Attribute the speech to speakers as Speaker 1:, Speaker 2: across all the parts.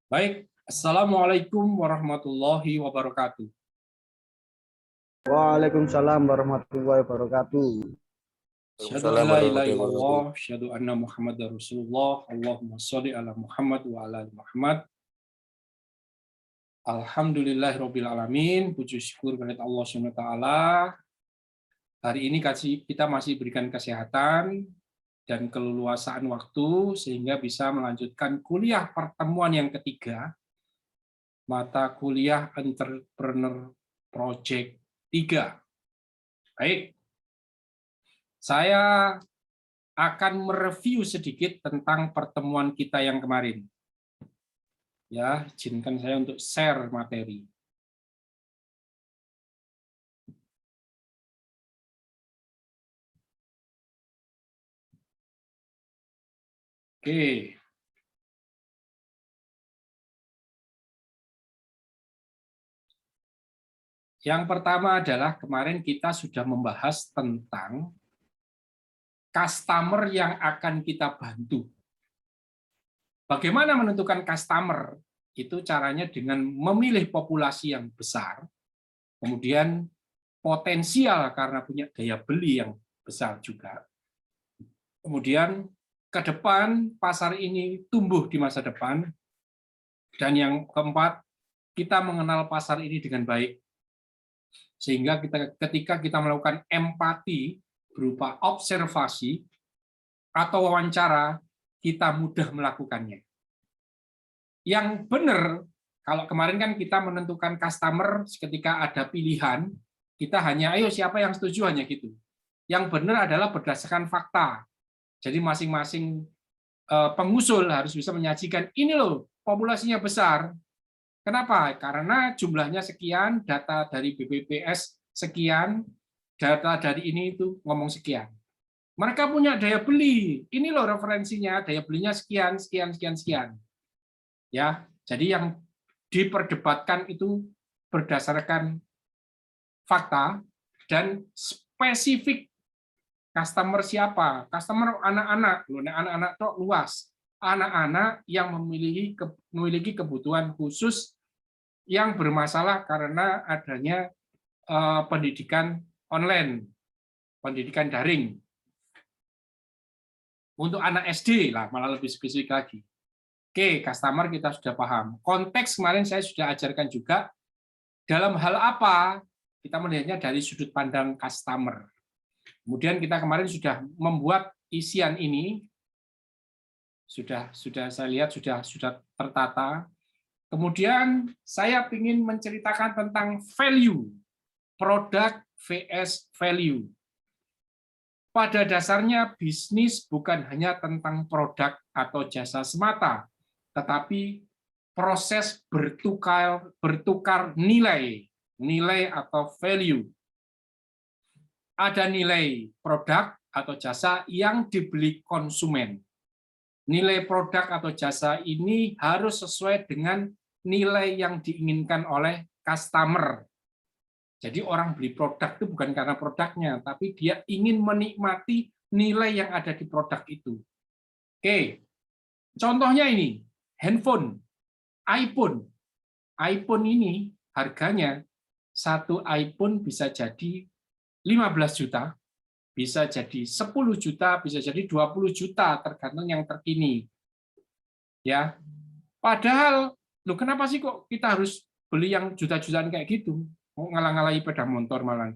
Speaker 1: Baik, Assalamualaikum warahmatullahi wabarakatuh.
Speaker 2: Waalaikumsalam warahmatullahi wabarakatuh.
Speaker 1: Asyhadu an la ilaha
Speaker 3: Warahmatullahi
Speaker 1: illallah,
Speaker 3: wabarakatuh.
Speaker 1: asyhadu anna Muhammadar Rasulullah, Allahumma sholli ala Muhammad wa ala ali Muhammad. Alhamdulillahirabbil alamin, puji syukur kepada Allah Subhanahu wa taala. Hari ini kita masih berikan kesehatan dan keleluasaan waktu sehingga bisa melanjutkan kuliah pertemuan yang ketiga, mata kuliah Entrepreneur Project 3. Baik. Saya akan mereview sedikit tentang pertemuan kita yang kemarin. Ya, izinkan saya untuk share materi. Oke. Yang pertama adalah kemarin kita sudah membahas tentang customer yang akan kita bantu. Bagaimana menentukan customer? Itu caranya dengan memilih populasi yang besar, kemudian potensial karena punya daya beli yang besar juga. Kemudian ke depan pasar ini tumbuh di masa depan. Dan yang keempat, kita mengenal pasar ini dengan baik. Sehingga ketika kita melakukan empati berupa observasi atau wawancara, kita mudah melakukannya. Yang benar, kalau kemarin kan kita menentukan customer ketika ada pilihan, kita hanya, ayo siapa yang setuju, hanya gitu. Yang benar adalah berdasarkan fakta. Jadi masing-masing pengusul harus bisa menyajikan, ini loh, populasinya besar. Kenapa? Karena jumlahnya sekian, data dari BPPS sekian, data dari ini itu ngomong sekian. Mereka punya daya beli, ini loh referensinya, daya belinya sekian, sekian, sekian, sekian. Ya, jadi yang diperdebatkan itu berdasarkan fakta dan spesifik. Customer siapa? Customer anak-anak, anak-anak itu luas. Anak-anak yang memiliki kebutuhan khusus yang bermasalah karena adanya pendidikan online, pendidikan daring. Untuk anak SD lah, malah lebih spesifik lagi. Oke, customer kita sudah paham. Konteks kemarin saya sudah ajarkan juga, dalam hal apa kita melihatnya dari sudut pandang customer. Kemudian kita kemarin sudah membuat isian ini, sudah saya lihat sudah tertata. Kemudian saya ingin menceritakan tentang value, produk vs value. Pada dasarnya bisnis bukan hanya tentang produk atau jasa semata, tetapi proses bertukar nilai atau value. Ada nilai produk atau jasa yang dibeli konsumen. Nilai produk atau jasa ini harus sesuai dengan nilai yang diinginkan oleh customer. Jadi orang beli produk itu bukan karena produknya, tapi dia ingin menikmati nilai yang ada di produk itu. Oke, contohnya ini, handphone, iPhone. iPhone ini harganya, satu iPhone bisa jadi 15 juta, bisa jadi 10 juta, bisa jadi 20 juta, tergantung yang terkini. Ya, padahal, loh kenapa sih kok kita harus beli yang juta-jutaan kayak gitu? Mau ngalang-ngalangi sepeda motor malah.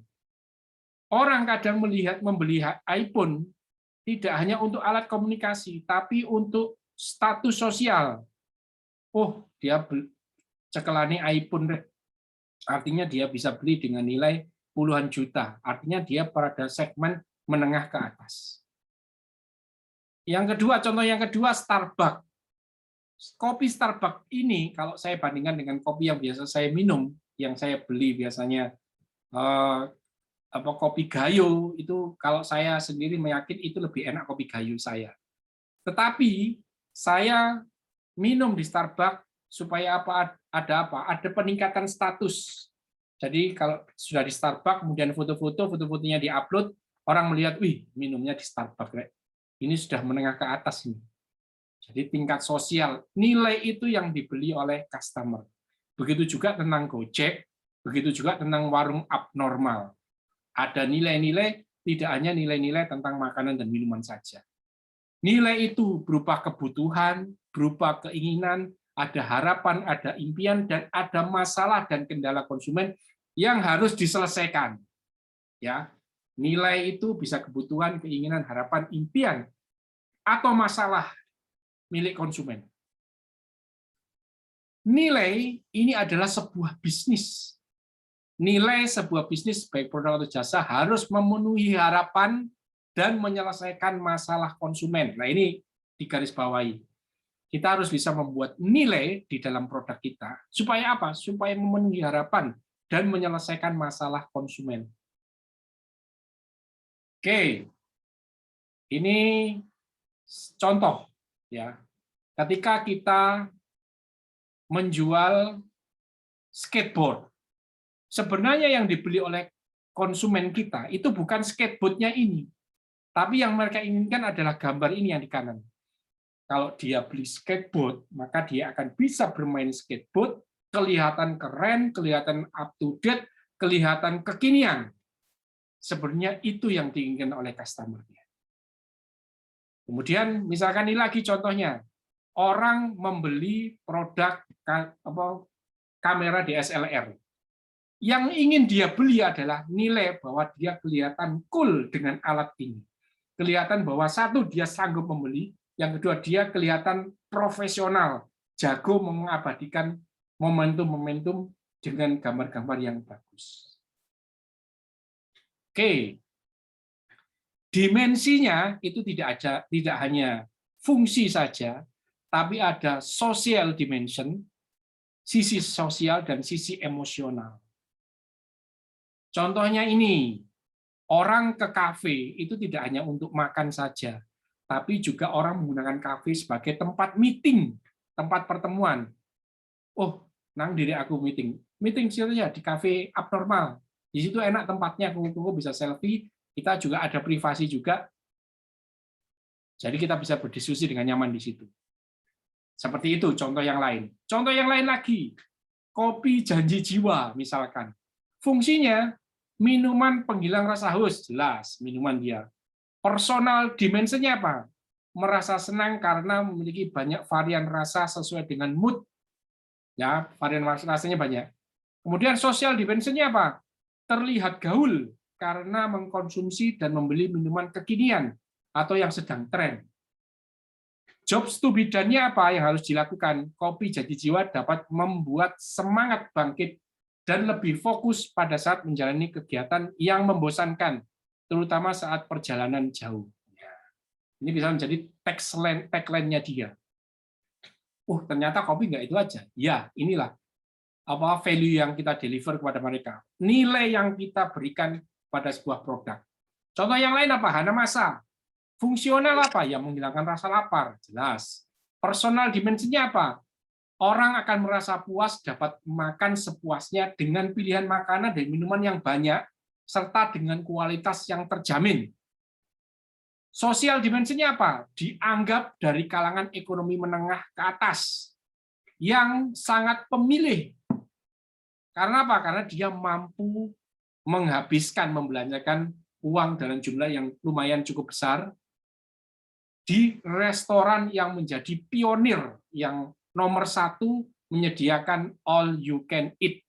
Speaker 1: Orang kadang membeli iPhone tidak hanya untuk alat komunikasi, tapi untuk status sosial. Oh, dia cekelane iPhone, artinya dia bisa beli dengan nilai puluhan juta. Artinya dia pada segmen menengah ke atas. Yang kedua, contoh yang kedua, Starbucks. Kopi Starbucks ini, kalau saya bandingkan dengan kopi yang biasa saya minum, yang saya beli biasanya kopi Gayo, itu kalau saya sendiri meyakini itu lebih enak kopi Gayo saya. Tetapi saya minum di Starbucks supaya apa? Ada apa? Ada peningkatan status. Jadi kalau sudah di Starbucks, kemudian foto-fotonya diupload, orang melihat, wih, minumnya di Starbucks. Ini sudah menengah ke atas ini. Jadi tingkat sosial, nilai itu yang dibeli oleh customer. Begitu juga tentang Gojek, begitu juga tentang warung abnormal. Ada nilai-nilai, tidak hanya nilai-nilai tentang makanan dan minuman saja. Nilai itu berupa kebutuhan, berupa keinginan, ada harapan, ada impian, dan ada masalah dan kendala konsumen yang harus diselesaikan. Ya, nilai itu bisa kebutuhan, keinginan, harapan, impian, atau masalah milik konsumen. Nilai ini adalah sebuah bisnis. Nilai sebuah bisnis, baik produk atau jasa, harus memenuhi harapan dan menyelesaikan masalah konsumen. Nah, ini digarisbawahi. Kita harus bisa membuat nilai di dalam produk kita. Supaya apa? Supaya memenuhi harapan dan menyelesaikan masalah konsumen. Oke, ini contoh. Ya, ketika kita menjual skateboard, sebenarnya yang dibeli oleh konsumen kita itu bukan skateboardnya ini, tapi yang mereka inginkan adalah gambar ini yang di kanan. Kalau dia beli skateboard, maka dia akan bisa bermain skateboard, kelihatan keren, kelihatan up to date, kelihatan kekinian. Sebenarnya itu yang diinginkan oleh customer-nya. Kemudian misalkan ini lagi contohnya, orang membeli produk kamera DSLR. Yang ingin dia beli adalah nilai bahwa dia kelihatan cool dengan alat ini. Kelihatan bahwa satu, dia sanggup membeli, yang kedua, dia kelihatan profesional, jago mengabadikan momentum-momentum dengan gambar-gambar yang bagus. Oke, dimensinya itu tidak hanya fungsi saja, tapi ada social dimension, sisi sosial dan sisi emosional. Contohnya ini, orang ke kafe itu tidak hanya untuk makan saja, tapi juga orang menggunakan kafe sebagai tempat meeting, tempat pertemuan. Oh, nang diri aku meeting saja di kafe abnormal. Di situ enak tempatnya, kumpul bisa selfie, kita juga ada privasi juga. Jadi kita bisa berdiskusi dengan nyaman di situ. Seperti itu contoh yang lain. Contoh yang lain lagi, kopi janji jiwa misalkan. Fungsinya minuman penghilang rasa haus, jelas minuman dia. Personal dimensinya apa? Merasa senang karena memiliki banyak varian rasa sesuai dengan mood. Ya, varian rasanya banyak. Kemudian sosial dimensinya apa? Terlihat gaul karena mengkonsumsi dan membeli minuman kekinian atau yang sedang tren. Jobs to be done-nya apa yang harus dilakukan? Kopi Janji Jiwa dapat membuat semangat bangkit dan lebih fokus pada saat menjalani kegiatan yang membosankan, terutama saat perjalanan jauh. Ini bisa menjadi tagline-nya dia. Ternyata kopi nggak itu aja. Ya, inilah apa value yang kita deliver kepada mereka. Nilai yang kita berikan pada sebuah produk. Contoh yang lain apa? Hanamasa. Fungsional apa? Yang menghilangkan rasa lapar. Jelas. Personal dimensinya apa? Orang akan merasa puas dapat makan sepuasnya dengan pilihan makanan dan minuman yang banyak, serta dengan kualitas yang terjamin. Sosial dimensinya apa? Dianggap dari kalangan ekonomi menengah ke atas, yang sangat pemilih. Karena apa? Karena dia mampu menghabiskan, membelanjakan uang dalam jumlah yang lumayan cukup besar di restoran yang menjadi pionir, yang nomor 1 menyediakan all you can eat.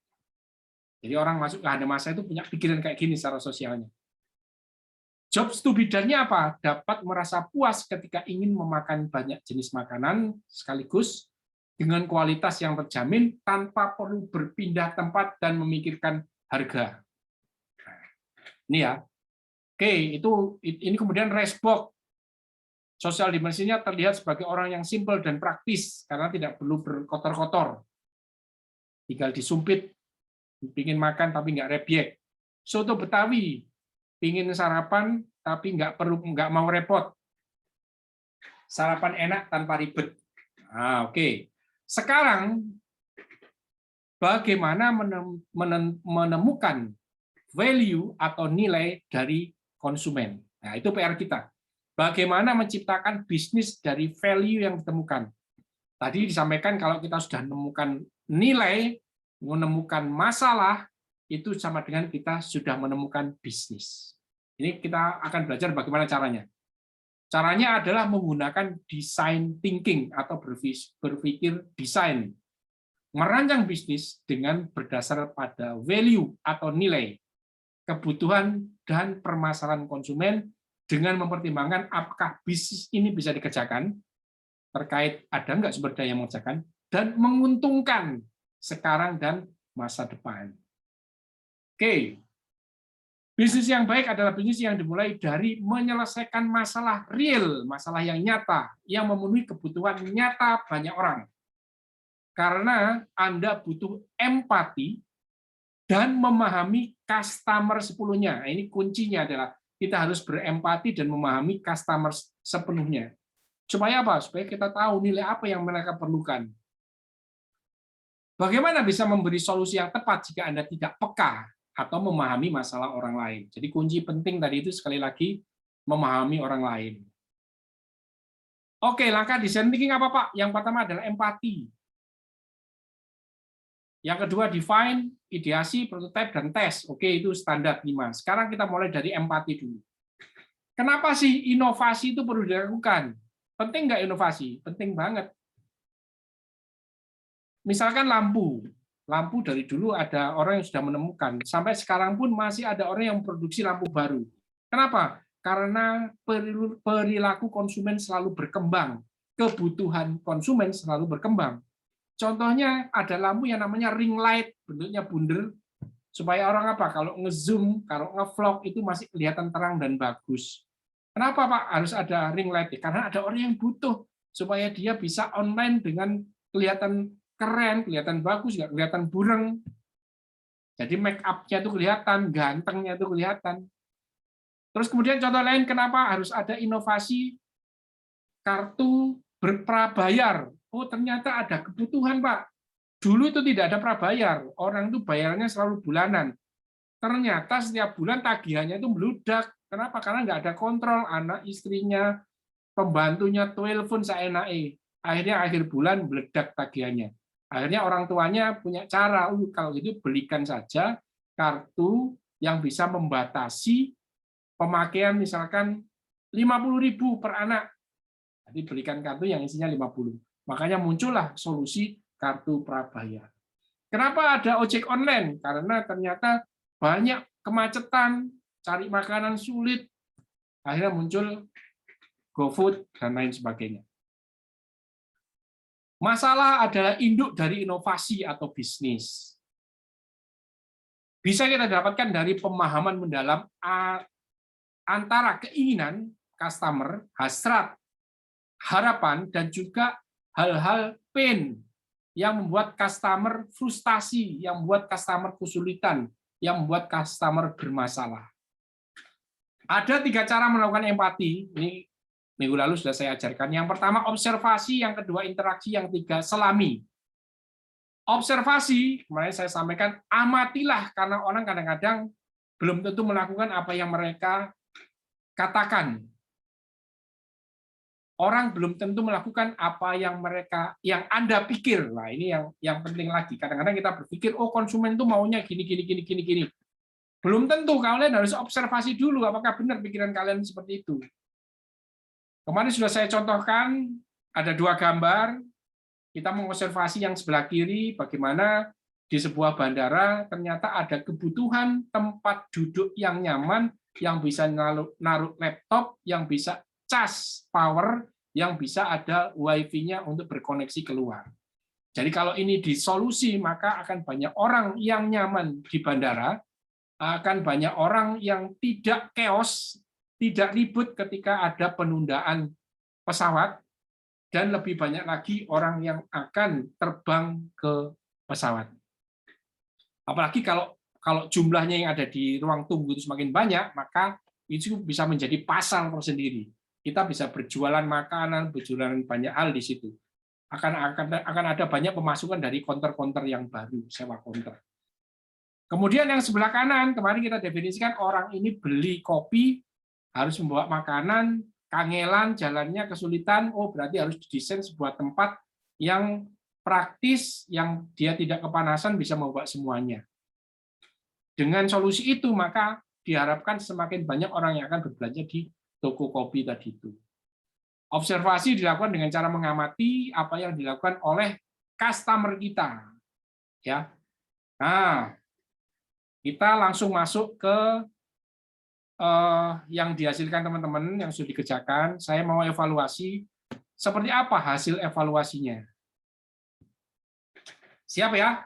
Speaker 1: Jadi orang masuk ke Hanamasa itu punya pikiran kayak gini secara sosialnya. Jobs to be done-nya apa? Dapat merasa puas ketika ingin memakan banyak jenis makanan sekaligus dengan kualitas yang terjamin tanpa perlu berpindah tempat dan memikirkan harga. Ini ya. Oke, ini kemudian Racebox. Sosial dimensinya terlihat sebagai orang yang simpel dan praktis karena tidak perlu berkotor-kotor. Tinggal disumpit, pingin makan tapi nggak rebyek. Soto Betawi, pingin sarapan tapi nggak mau repot. Sarapan enak tanpa ribet. Oke. Sekarang bagaimana menemukan value atau nilai dari konsumen? Nah, itu PR kita. Bagaimana menciptakan bisnis dari value yang ditemukan. Tadi disampaikan kalau kita sudah menemukan nilai, menemukan masalah, itu sama dengan kita sudah menemukan bisnis. Ini kita akan belajar bagaimana caranya. Caranya adalah menggunakan design thinking atau berpikir desain. Merancang bisnis dengan berdasar pada value atau nilai, kebutuhan dan permasalahan konsumen dengan mempertimbangkan apakah bisnis ini bisa dikerjakan, terkait ada nggak sumber daya yang mengerjakan, dan menguntungkan sekarang dan masa depan. Oke. Bisnis yang baik adalah bisnis yang dimulai dari menyelesaikan masalah real, masalah yang nyata, yang memenuhi kebutuhan nyata banyak orang. Karena Anda butuh empati dan memahami customer sepenuhnya. Ini kuncinya adalah kita harus berempati dan memahami customer sepenuhnya. Supaya apa? Supaya kita tahu nilai apa yang mereka perlukan. Bagaimana bisa memberi solusi yang tepat jika Anda tidak peka atau memahami masalah orang lain. Jadi kunci penting tadi itu sekali lagi memahami orang lain. Oke, langkah design thinking apa, Pak? Yang pertama adalah empati. Yang kedua define, ideasi, prototype, dan tes. Oke, itu standar 5. Sekarang kita mulai dari empati dulu. Kenapa sih inovasi itu perlu dilakukan? Penting nggak inovasi? Penting banget. Misalkan lampu. Lampu dari dulu ada orang yang sudah menemukan. Sampai sekarang pun masih ada orang yang memproduksi lampu baru. Kenapa? Karena perilaku konsumen selalu berkembang. Kebutuhan konsumen selalu berkembang. Contohnya ada lampu yang namanya ring light, bentuknya bunder, supaya orang apa? Kalau ngezoom, kalau ngevlog itu masih kelihatan terang dan bagus. Kenapa Pak harus ada ring light? Karena ada orang yang butuh supaya dia bisa online dengan kelihatan keren, kelihatan bagus, nggak kelihatan bureng. Jadi make up-nya itu kelihatan, gantengnya itu kelihatan. Terus kemudian contoh lain, kenapa harus ada inovasi kartu berprabayar? Oh, ternyata ada kebutuhan, Pak. Dulu itu tidak ada prabayar. Orang itu bayarnya selalu bulanan. Ternyata setiap bulan tagihannya itu meludak. Kenapa? Karena nggak ada kontrol. Anak istrinya, pembantunya telepon seenaknya. Akhirnya akhir bulan meledak tagihannya. Akhirnya orang tuanya punya cara. Kalau gitu belikan saja kartu yang bisa membatasi pemakaian misalkan 50.000 per anak. Jadi belikan kartu yang isinya 50. Makanya muncullah solusi kartu prabayar. Kenapa ada ojek online? Karena ternyata banyak kemacetan, cari makanan sulit. Akhirnya muncul GoFood dan lain sebagainya. Masalah adalah induk dari inovasi atau bisnis. Bisa kita dapatkan dari pemahaman mendalam antara keinginan customer, hasrat, harapan, dan juga hal-hal pain yang membuat customer frustasi, yang membuat customer kesulitan, yang membuat customer bermasalah. Ada 3 cara melakukan empati. Ini minggu lalu sudah saya ajarkan. Yang pertama observasi, yang kedua interaksi, yang ketiga selami. Observasi, kemarin saya sampaikan, amatilah, karena orang kadang-kadang belum tentu melakukan apa yang mereka katakan. Orang belum tentu melakukan apa yang Anda pikir. Nah, ini yang penting lagi. Kadang-kadang kita berpikir, oh konsumen itu maunya gini. Belum tentu, kalian harus observasi dulu apakah benar pikiran kalian seperti itu. Kemarin sudah saya contohkan, ada 2 gambar. Kita mengobservasi yang sebelah kiri, bagaimana di sebuah bandara ternyata ada kebutuhan tempat duduk yang nyaman, yang bisa naruh laptop, yang bisa cas power, yang bisa ada wifi-nya untuk berkoneksi keluar. Jadi kalau ini disolusi, maka akan banyak orang yang nyaman di bandara, akan banyak orang yang tidak chaos, tidak ribut ketika ada penundaan pesawat, dan lebih banyak lagi orang yang akan terbang ke pesawat. Apalagi kalau jumlahnya yang ada di ruang tunggu itu semakin banyak, maka itu bisa menjadi pasar tersendiri. Kita bisa berjualan makanan, berjualan banyak hal di situ. Akan ada banyak pemasukan dari counter-counter yang baru, sewa counter. Kemudian yang sebelah kanan, kemarin kita definisikan orang ini beli kopi, harus membawa makanan, kangelan, jalannya kesulitan, oh berarti harus didesain sebuah tempat yang praktis, yang dia tidak kepanasan, bisa membawa semuanya. Dengan solusi itu, maka diharapkan semakin banyak orang yang akan berbelanja di toko kopi tadi itu. Observasi dilakukan dengan cara mengamati apa yang dilakukan oleh customer kita. Ya. Nah, kita langsung masuk ke yang dihasilkan teman-teman yang sudah dikerjakan. Saya mau evaluasi seperti apa hasil evaluasinya. Siap ya?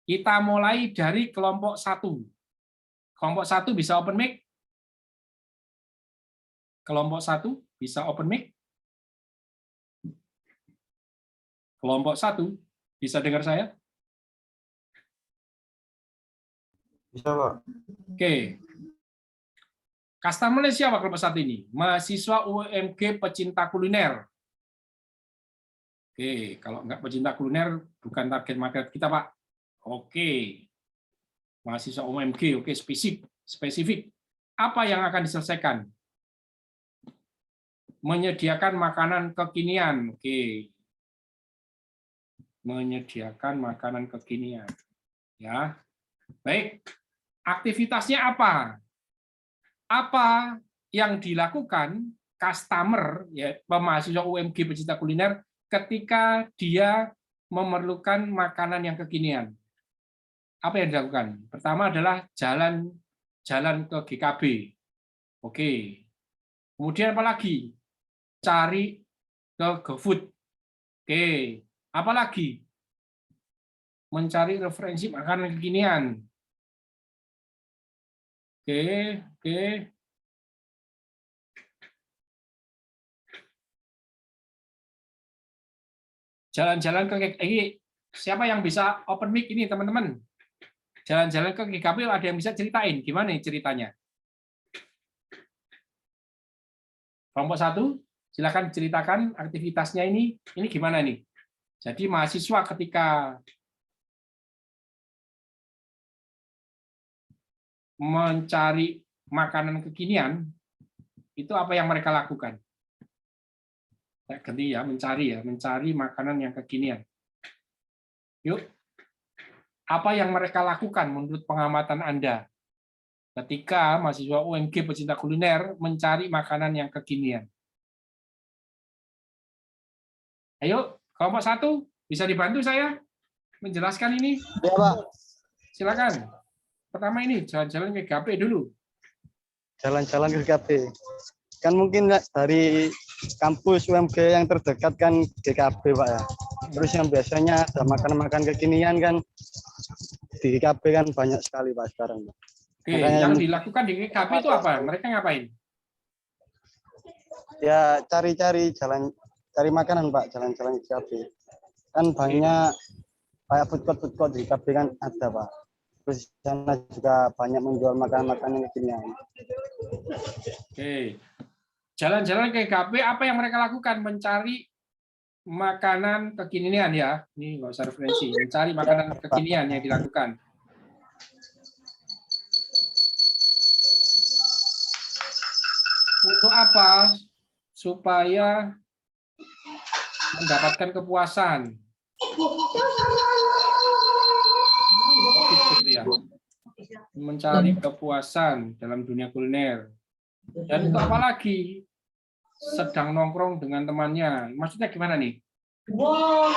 Speaker 1: Kita mulai dari kelompok 1. Kelompok 1 bisa open mic? Kelompok 1 bisa open mic? Kelompok 1 bisa dengar saya?
Speaker 2: Bisa, Pak.
Speaker 1: Oke. Customer siapa kelompok 1 ini? Mahasiswa UMG pecinta kuliner. Oke, kalau nggak pecinta kuliner, bukan target market kita, Pak. Oke. Mahasiswa UMG, oke, spesifik. Apa yang akan diselesaikan? Menyediakan makanan kekinian. Oke. Menyediakan makanan kekinian. Ya. Baik. Aktivitasnya apa? Apa yang dilakukan customer, ya, mahasiswa UMG pecinta kuliner, ketika dia memerlukan makanan yang kekinian? Apa yang dilakukan? Pertama adalah jalan ke GKB. Oke. Kemudian apa lagi? Cari ke GoFood. Oke. Apa lagi? Mencari referensi makanan kekinian. Oke. Jalan-jalan ke ini, siapa yang bisa open mic ini, teman-teman? Jalan-jalan ke GKP, ada yang bisa ceritain gimana nih ceritanya? Kelompok 1, silakan ceritakan aktivitasnya ini gimana nih? Jadi mahasiswa ketika mencari makanan kekinian, itu apa yang mereka lakukan? Ganti ya, mencari makanan yang kekinian. Yuk, apa yang mereka lakukan menurut pengamatan Anda ketika mahasiswa UMG pecinta kuliner mencari makanan yang kekinian? Ayo, kelompok 1, bisa dibantu saya menjelaskan ini?
Speaker 2: Ya, Pak.
Speaker 1: Silakan. Pertama ini, jalan-jalan ke GKP dulu.
Speaker 2: Jalan-jalan ke GKP. Kan mungkin dari kampus UMG yang terdekat kan GKP, Pak ya. Terus yang biasanya ada makan-makan kekinian kan di GKP kan banyak sekali, Pak, sekarang, Pak.
Speaker 1: Oke, yang dilakukan di GKP itu apa? Mereka ngapain?
Speaker 2: Ya cari makanan, Pak, jalan-jalan ke GKP. Kan banyak kayak food court di GKP kan ada, Pak. Terus di sana juga banyak menjual makanan-makanan kekinian.
Speaker 1: Oke. Jalan-jalan ke GKP, apa yang mereka lakukan? Mencari makanan kekinian ya. Ini nggak usah referensi. Mencari makanan kekinian yang dilakukan. Untuk apa? Supaya mendapatkan kepuasan. Gitu ya. Mencari kepuasan dalam dunia kuliner. Dan itu apa lagi? Sedang nongkrong dengan temannya. Maksudnya gimana nih? Mohon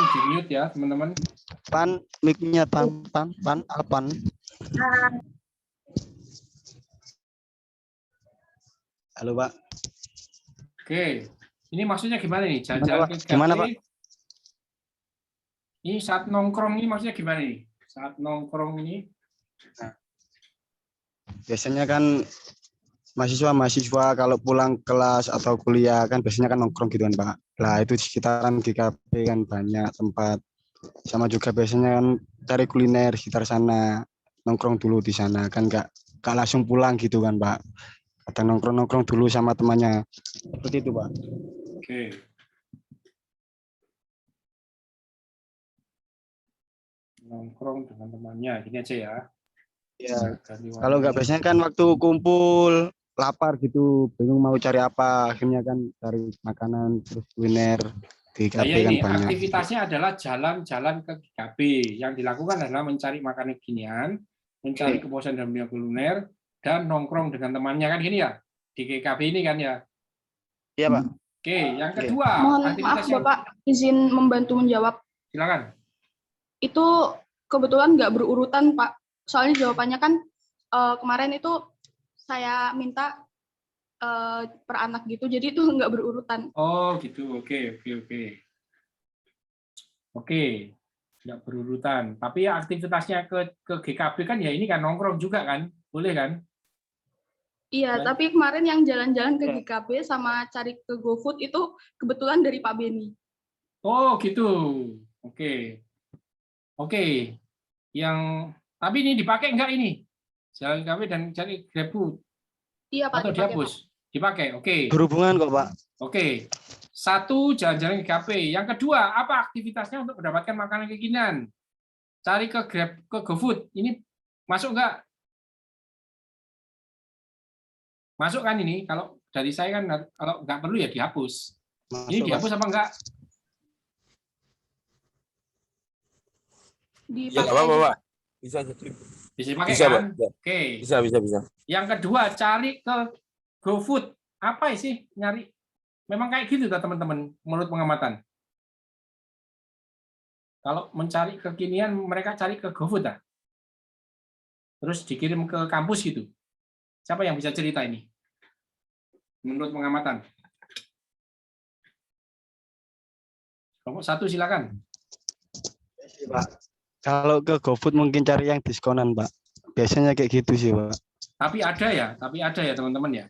Speaker 1: di mute ya, teman-teman.
Speaker 2: Mic-nya Alpan. Halo, Pak.
Speaker 1: Oke. Ini maksudnya gimana nih? Jalan-jalan ke GKP.
Speaker 2: Gimana, Pak?
Speaker 1: Ini saat nongkrong ini maksudnya gimana nih? Saat nongkrong ini?
Speaker 2: Nah, biasanya kan mahasiswa kalau pulang kelas atau kuliah kan biasanya kan nongkrong gitu kan, Pak. Lah itu di sekitaran GKP kan banyak tempat. Sama juga biasanya kan cari kuliner sekitar sana, nongkrong dulu di sana kan nggak langsung pulang gitu kan, Pak. Kadang nongkrong dulu sama temannya. Seperti itu, Pak.
Speaker 1: Oke. nongkrong dengan temannya. Gini aja ya.
Speaker 2: Ya.
Speaker 1: Ganti
Speaker 2: Kalau
Speaker 1: warna.
Speaker 2: nggak biasanya kan waktu kumpul lapar gitu, bingung mau cari apa, akhirnya kan cari makanan terus kuliner di
Speaker 1: Nah, ya
Speaker 2: kafe kan
Speaker 1: ini
Speaker 2: banyak.
Speaker 1: aktivitasnya adalah jalan-jalan ke GKP. Yang dilakukan adalah mencari makanan kekinian, mencari kepuasan dalam dunia kuliner, dan nongkrong dengan temannya kan gini ya di GKP ini kan ya.
Speaker 2: Iya Pak.
Speaker 1: Oke, yang
Speaker 2: Oke.
Speaker 1: kedua
Speaker 3: Mohon maaf
Speaker 1: aktivitas yang
Speaker 3: Bapak, izin membantu menjawab.
Speaker 1: silakan.
Speaker 3: Itu kebetulan nggak berurutan Pak. Soalnya jawabannya kan kemarin itu saya minta per anak gitu, jadi itu nggak berurutan.
Speaker 1: Oh gitu, oke. Oke, nggak berurutan. Tapi ya aktivitasnya ke GKP kan ya ini kan nongkrong juga kan, boleh kan?
Speaker 3: Iya,
Speaker 1: Ya.
Speaker 3: tapi kemarin yang jalan-jalan ke GKB sama cari ke GoFood itu kebetulan dari Pak Beni.
Speaker 1: Oh gitu, oke. Yang tapi ini dipakai nggak ini? Jalan GKP dan cari GrabFood
Speaker 3: Iya Pak,
Speaker 1: atau
Speaker 3: dipakai Pak.
Speaker 1: dihapus? Dipakai, oke.
Speaker 2: Berhubungan kok Pak.
Speaker 1: Oke. Satu, jalan-jalan ke GKP. Yang kedua, apa aktivitasnya untuk mendapatkan makanan kekinian? Cari ke Grab, ke GoFood. Ini masuk nggak? Masuk kan ini? Kalau dari saya kan kalau nggak perlu ya dihapus. Ini
Speaker 2: Masuk,
Speaker 1: dihapus
Speaker 2: Pak.
Speaker 1: apa enggak?
Speaker 3: Dipakai
Speaker 4: Ya nggak apa-apa,
Speaker 3: aja,
Speaker 4: Pak.
Speaker 3: Pak.
Speaker 4: Bisa jadi.
Speaker 1: Bisa dipakai
Speaker 4: Bisa,
Speaker 1: kan?
Speaker 4: Pak. Ya.
Speaker 1: Oke.
Speaker 4: Bisa.
Speaker 1: Yang kedua, cari ke GoFood. Apa sih nyari? Memang kayak gitu kan teman-teman, menurut pengamatan. Kalau mencari kekinian, mereka cari ke GoFood ah. Terus dikirim ke kampus gitu. Siapa yang bisa cerita ini? Menurut pengamatan. Kelompok satu silakan.
Speaker 2: Pak. Kalau ke GoFood mungkin cari yang diskonan, Pak. Biasanya kayak gitu sih, Pak.
Speaker 1: Tapi ada ya teman-teman ya.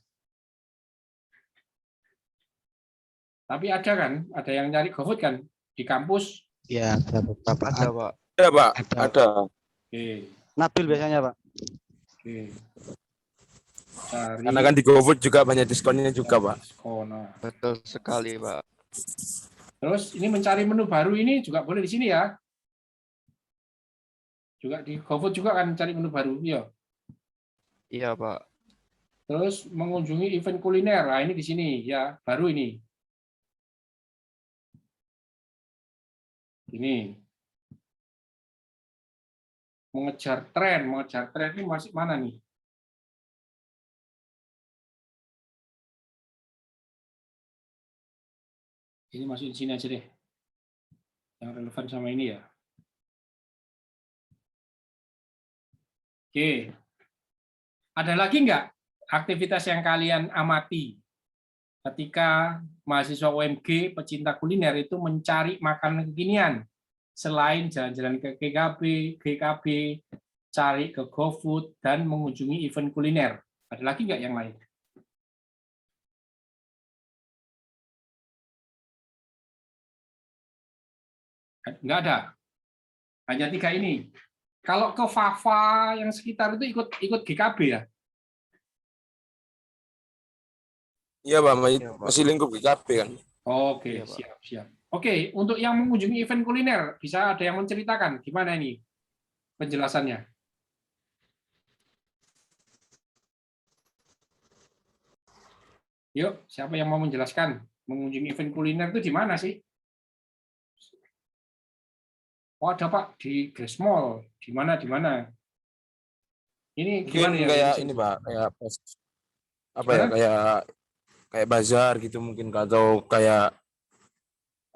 Speaker 1: Tapi ada kan, ada yang nyari GoFood kan di kampus.
Speaker 2: Iya, ada beberapa.
Speaker 5: Ada, Pak.
Speaker 4: Ada, Pak.
Speaker 2: Ada.
Speaker 1: Oke.
Speaker 2: Nabil biasanya, Pak.
Speaker 1: Oke. Cari
Speaker 4: Karena kan di GoFood juga banyak diskonnya juga, Pak.
Speaker 1: diskon. Nah.
Speaker 5: Betul sekali, Pak.
Speaker 1: Terus ini mencari menu baru ini juga boleh di sini ya. Juga di GoFood juga kan cari menu baru, ya.
Speaker 5: Iya, Pak.
Speaker 1: Terus mengunjungi event kuliner. Nah, ini di sini ya, baru ini. Ini. Mengejar tren ini masih mana nih? Ini masuk di sini aja deh. Yang relevan sama ini ya. Oke. Ada lagi nggak aktivitas yang kalian amati ketika mahasiswa UMG pecinta kuliner itu mencari makanan kekinian selain jalan-jalan ke GKB, cari ke GoFood dan mengunjungi event kuliner? Ada lagi nggak yang lain? Nggak ada. Hanya 3 ini. Kalau ke Fafa yang sekitar itu ikut GKB ya?
Speaker 4: Iya, Pak.
Speaker 5: Iya, Pak.
Speaker 4: Masih lingkup GKP kan.
Speaker 1: Oke,
Speaker 5: Iya, Pak.
Speaker 1: siap. Oke, untuk yang mengunjungi event kuliner, bisa ada yang menceritakan gimana ini penjelasannya? Yuk, siapa yang mau menjelaskan? Mengunjungi event kuliner itu di mana sih? Oh, ada Pak di Grace Mall. Di mana? Ini
Speaker 4: Mungkin
Speaker 1: gimana ya?
Speaker 4: kayak ini, Pak. Kayak apa ya? Kayak bazar gitu mungkin, atau kayak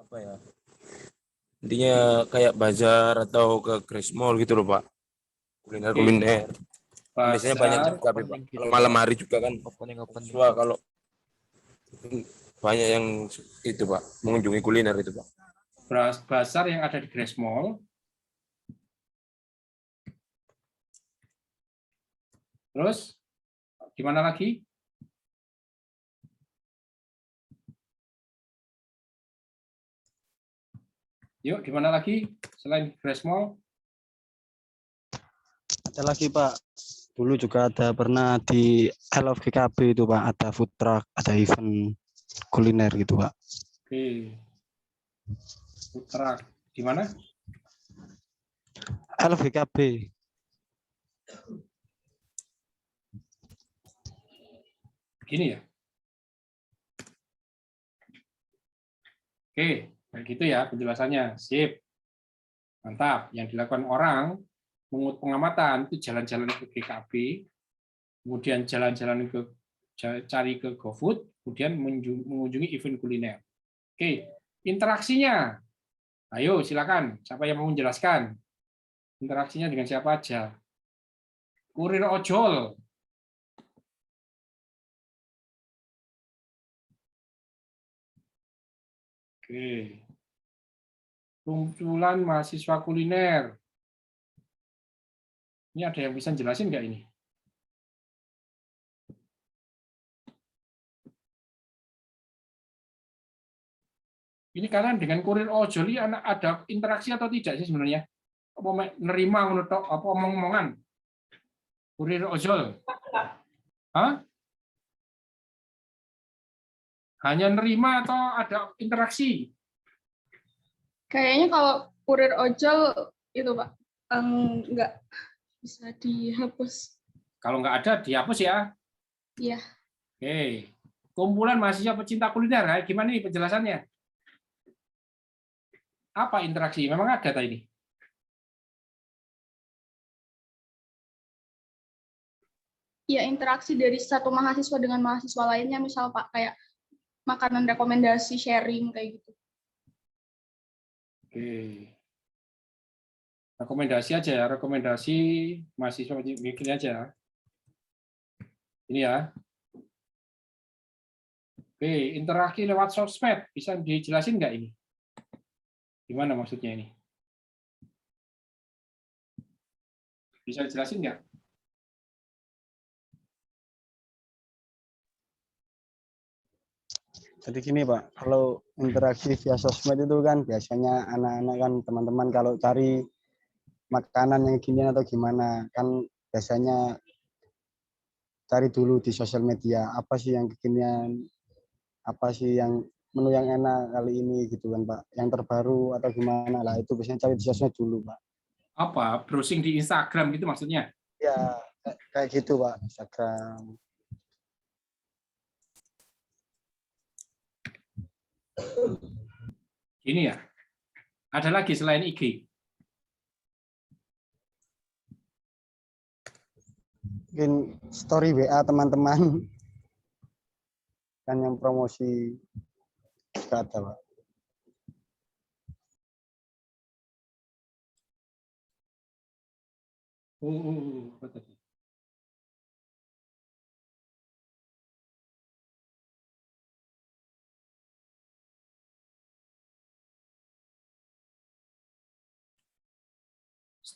Speaker 4: apa ya? Intinya kayak bazar atau ke Grace Mall gitu loh, Pak. Kuliner. Biasanya banyak
Speaker 1: Bazar,
Speaker 4: juga, Pak.
Speaker 5: opening gitu,
Speaker 4: Kalau malam
Speaker 5: Pak.
Speaker 4: hari juga kan
Speaker 5: Opening.
Speaker 4: mahasiswa kalau banyak yang itu, Pak, mengunjungi kuliner itu, Pak.
Speaker 1: bazar yang ada di Grace Mall. Terus, di mana lagi? Yuk, di mana lagi selain Grace Mall?
Speaker 2: Ada lagi, Pak. Dulu juga ada pernah di I Love GKB itu, Pak. Ada food truck, ada event kuliner gitu, Pak.
Speaker 1: Oke. Food truck. Di mana?
Speaker 2: LVKB.
Speaker 1: Begini ya. Oke, kayak gitu ya penjelasannya. Sip. Mantap. Yang dilakukan orang mengut pengamatan itu jalan-jalan ke GKB, kemudian jalan-jalan ke cari ke GoFood, kemudian mengunjungi event kuliner. Oke, interaksinya. Ayo silakan, siapa yang mau menjelaskan? Interaksinya dengan siapa aja? Kurir ojol. Oke. Kumpulan mahasiswa kuliner. Ini ada yang bisa jelasin nggak ini? Ini kalian dengan kurir ojol ini ada interaksi atau tidak sih sebenarnya? Apa nerima menutup apa omong-omongan? Kurir ojol? Hah? Hanya nerima atau ada interaksi?
Speaker 3: Kayaknya kalau kurir ojol itu Pak, nggak bisa dihapus.
Speaker 1: Kalau nggak ada, dihapus ya.
Speaker 3: Iya.
Speaker 1: Oke. Kumpulan mahasiswa pecinta kuliner, gimana nih penjelasannya? Apa interaksi? Memang ada tadi.
Speaker 3: Ya, interaksi dari satu mahasiswa dengan mahasiswa lainnya, misal Pak, kayak makanan rekomendasi, sharing, kayak gitu.
Speaker 1: Oke. Rekomendasi aja ya, rekomendasi mahasiswa bikin aja. Ini ya. Oke, interaksi lewat sosmed. Bisa dijelasin nggak ini? Gimana maksudnya ini? Bisa dijelasin nggak?
Speaker 2: Jadi gini Pak, kalau interaksi via sosmed itu kan biasanya anak-anak kan teman-teman kalau cari makanan yang gini atau gimana kan biasanya cari dulu di sosial media apa sih yang kekinian, apa sih yang menu yang enak kali ini gitu kan Pak, yang terbaru atau gimana lah itu biasanya cari di sosmed dulu Pak.
Speaker 1: Apa? Browsing di Instagram gitu maksudnya?
Speaker 2: Ya kayak gitu Pak, Instagram.
Speaker 1: Ini ya. Ada lagi selain IG?
Speaker 2: Mungkin story WA teman-teman kan yang promosi juga ada Pak.
Speaker 1: Apa tadi?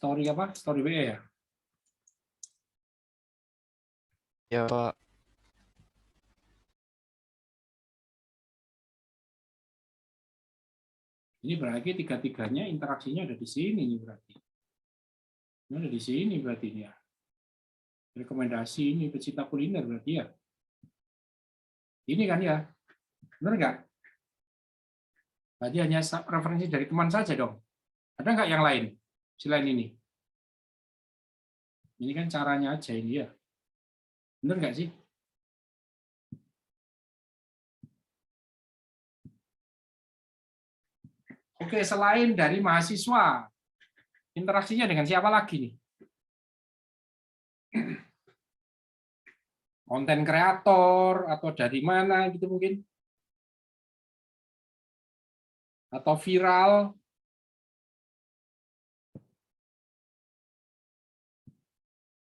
Speaker 1: Story apa? Story WA ya?
Speaker 5: Ya, Pak.
Speaker 1: Ini berarti tiga-tiganya interaksinya ada di sini nih berarti. Ini ada di sini berarti ini ya. Rekomendasi ini pecinta kuliner berarti ya. Ini kan ya. Benar nggak? Berarti hanya referensi dari teman saja dong. Ada nggak yang lain selain ini? Ini kan caranya aja ini ya. Benar nggak sih? Oke, selain dari mahasiswa, interaksinya dengan siapa lagi nih? Konten kreator atau dari mana gitu mungkin? Atau viral?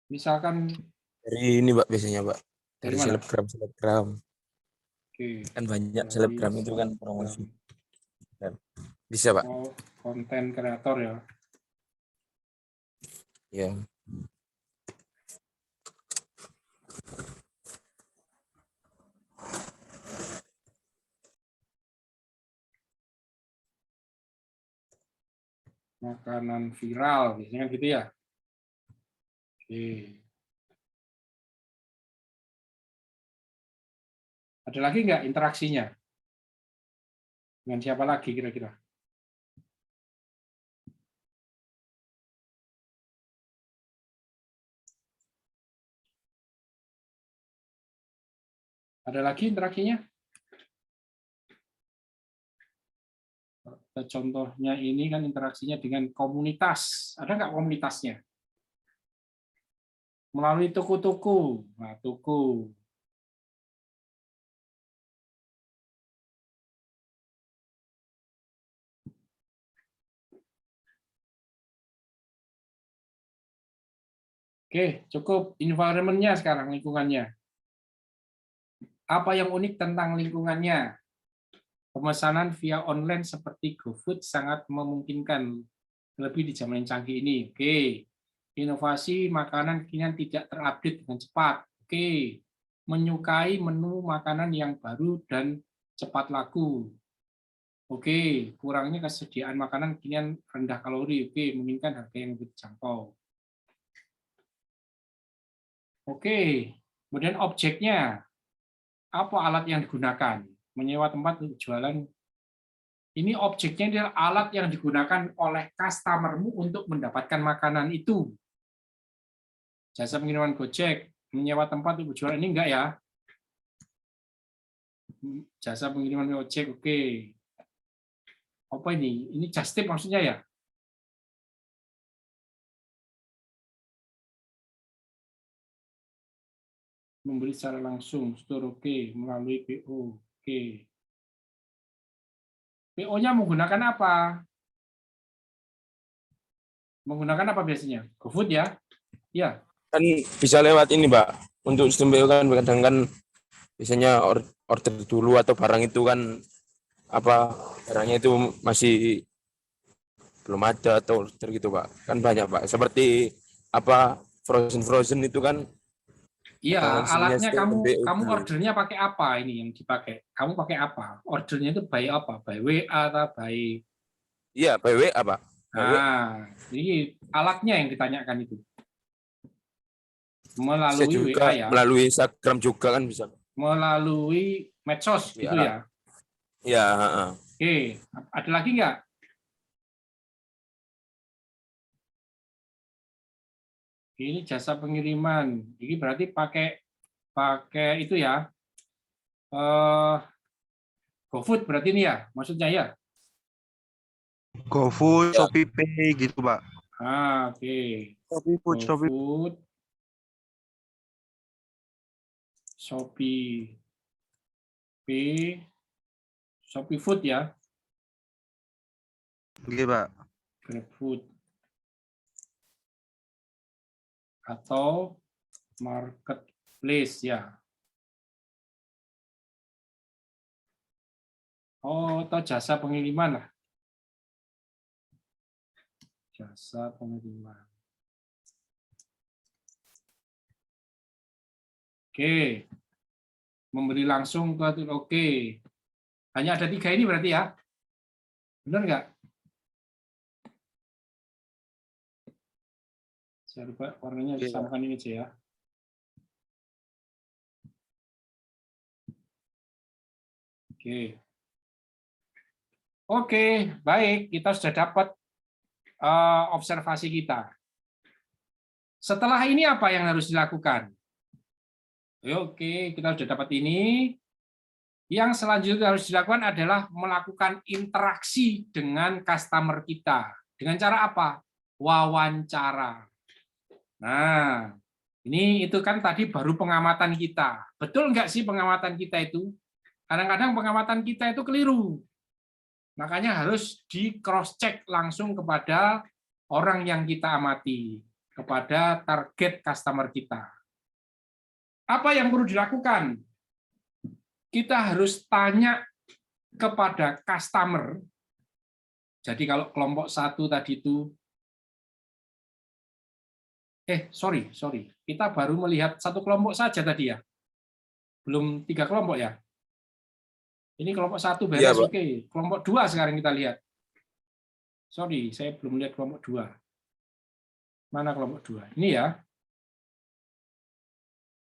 Speaker 1: Misalkan
Speaker 4: Dari ini Pak biasanya Pak.
Speaker 1: dari
Speaker 4: Dari
Speaker 1: mana?
Speaker 4: selebgram.
Speaker 1: Oke.
Speaker 4: Kan banyak
Speaker 1: Dari
Speaker 4: selebgram itu kan promosi. Bisa Pak.
Speaker 1: Oh, konten kreator ya.
Speaker 4: Ya.
Speaker 1: Makanan viral, biasanya gitu ya. Oke. Ada lagi nggak interaksinya? Dengan siapa lagi kira-kira? Ada lagi interaksinya? Contohnya ini kan interaksinya dengan komunitas. Ada nggak komunitasnya? Melalui toko-toko. Nah, toko. Oke, cukup environment-nya sekarang, lingkungannya. Apa yang unik tentang lingkungannya? Pemesanan via online seperti GoFood sangat memungkinkan, lebih di zaman yang canggih ini. Oke. Inovasi makanan kini tidak terupdate dengan cepat. Oke. Menyukai menu makanan yang baru dan cepat laku. Oke. Kurangnya kesediaan makanan kini rendah kalori. Oke. Menginginkan harga yang lebih terjangkau. Oke. Kemudian objeknya. Apa alat yang digunakan? Menyewa tempat untuk jualan. Ini objeknya adalah alat yang digunakan oleh customer-mu untuk mendapatkan makanan itu. Jasa pengiriman Gojek, menyewa tempat untuk berjualan, ini enggak ya? Jasa pengiriman Gojek, oke. Apa ini? Ini just tip maksudnya ya? Membeli secara langsung, store, oke. Melalui PO, oke. PO-nya menggunakan apa? Menggunakan apa biasanya? GoFood ya? Ya.
Speaker 4: Kan bisa lewat ini, Mbak. Untuk sistem PO kan kadang kan biasanya order dulu atau barang itu kan apa barangnya itu masih belum ada atau order gitu, Pak. Kan banyak, Pak. Seperti apa frozen itu kan
Speaker 1: Iya,
Speaker 4: langsungnya
Speaker 1: alatnya
Speaker 4: sistem PO
Speaker 1: kamu
Speaker 4: dulu.
Speaker 1: ordernya pakai apa ini yang dipakai? Kamu pakai apa? Ordernya itu by apa? By WA atau by...
Speaker 4: Iya, by WA, Pak. By WA.
Speaker 1: Nah, ini alatnya yang ditanyakan itu.
Speaker 4: Bisa
Speaker 1: Melalui WA
Speaker 4: juga
Speaker 1: ya,
Speaker 4: melalui Instagram juga kan bisa.
Speaker 1: melalui medsos gitu
Speaker 4: Ya,
Speaker 1: ya.
Speaker 4: ya. Heeh.
Speaker 1: Oke, ada lagi nggak? Ini jasa pengiriman. Ini berarti pakai itu ya. GoFood berarti ini ya, maksudnya ya.
Speaker 5: GoFood,
Speaker 4: Ya.
Speaker 5: Shopee Pay gitu, Pak.
Speaker 1: Oke.
Speaker 5: Shopee Food, Shopee.
Speaker 1: GoFood, Shopee Pay, Shopee Food ya.
Speaker 5: Oke, Pak.
Speaker 1: GrabFood. Atau marketplace ya. Oh, atau jasa pengiriman lah. Jasa pengiriman. Oke. Memberi langsung ke oke. Hanya ada 3 ini berarti ya. Benar nggak? Saya lupa warnanya
Speaker 5: Oke,
Speaker 1: samakan ini aja ya. Oke. Oke, baik. Kita sudah dapat observasi kita. Setelah ini apa yang harus dilakukan? Oke, kita sudah dapat ini. Yang selanjutnya harus dilakukan adalah melakukan interaksi dengan customer kita. Dengan cara apa? Wawancara. Nah, ini itu kan tadi baru pengamatan kita. Betul nggak sih pengamatan kita itu? Kadang-kadang pengamatan kita itu keliru. Makanya harus di cross check langsung kepada orang yang kita amati, kepada target customer kita. Apa yang perlu dilakukan? Kita harus tanya kepada customer. Jadi kalau kelompok 1 tadi itu, sorry, kita baru melihat 1 kelompok saja tadi ya, belum 3 kelompok ya. Ini kelompok 1 beres,
Speaker 4: Iya, Pak.
Speaker 1: oke. Kelompok 2 sekarang kita lihat. Sorry, saya belum lihat kelompok 2. Mana kelompok 2? Ini ya.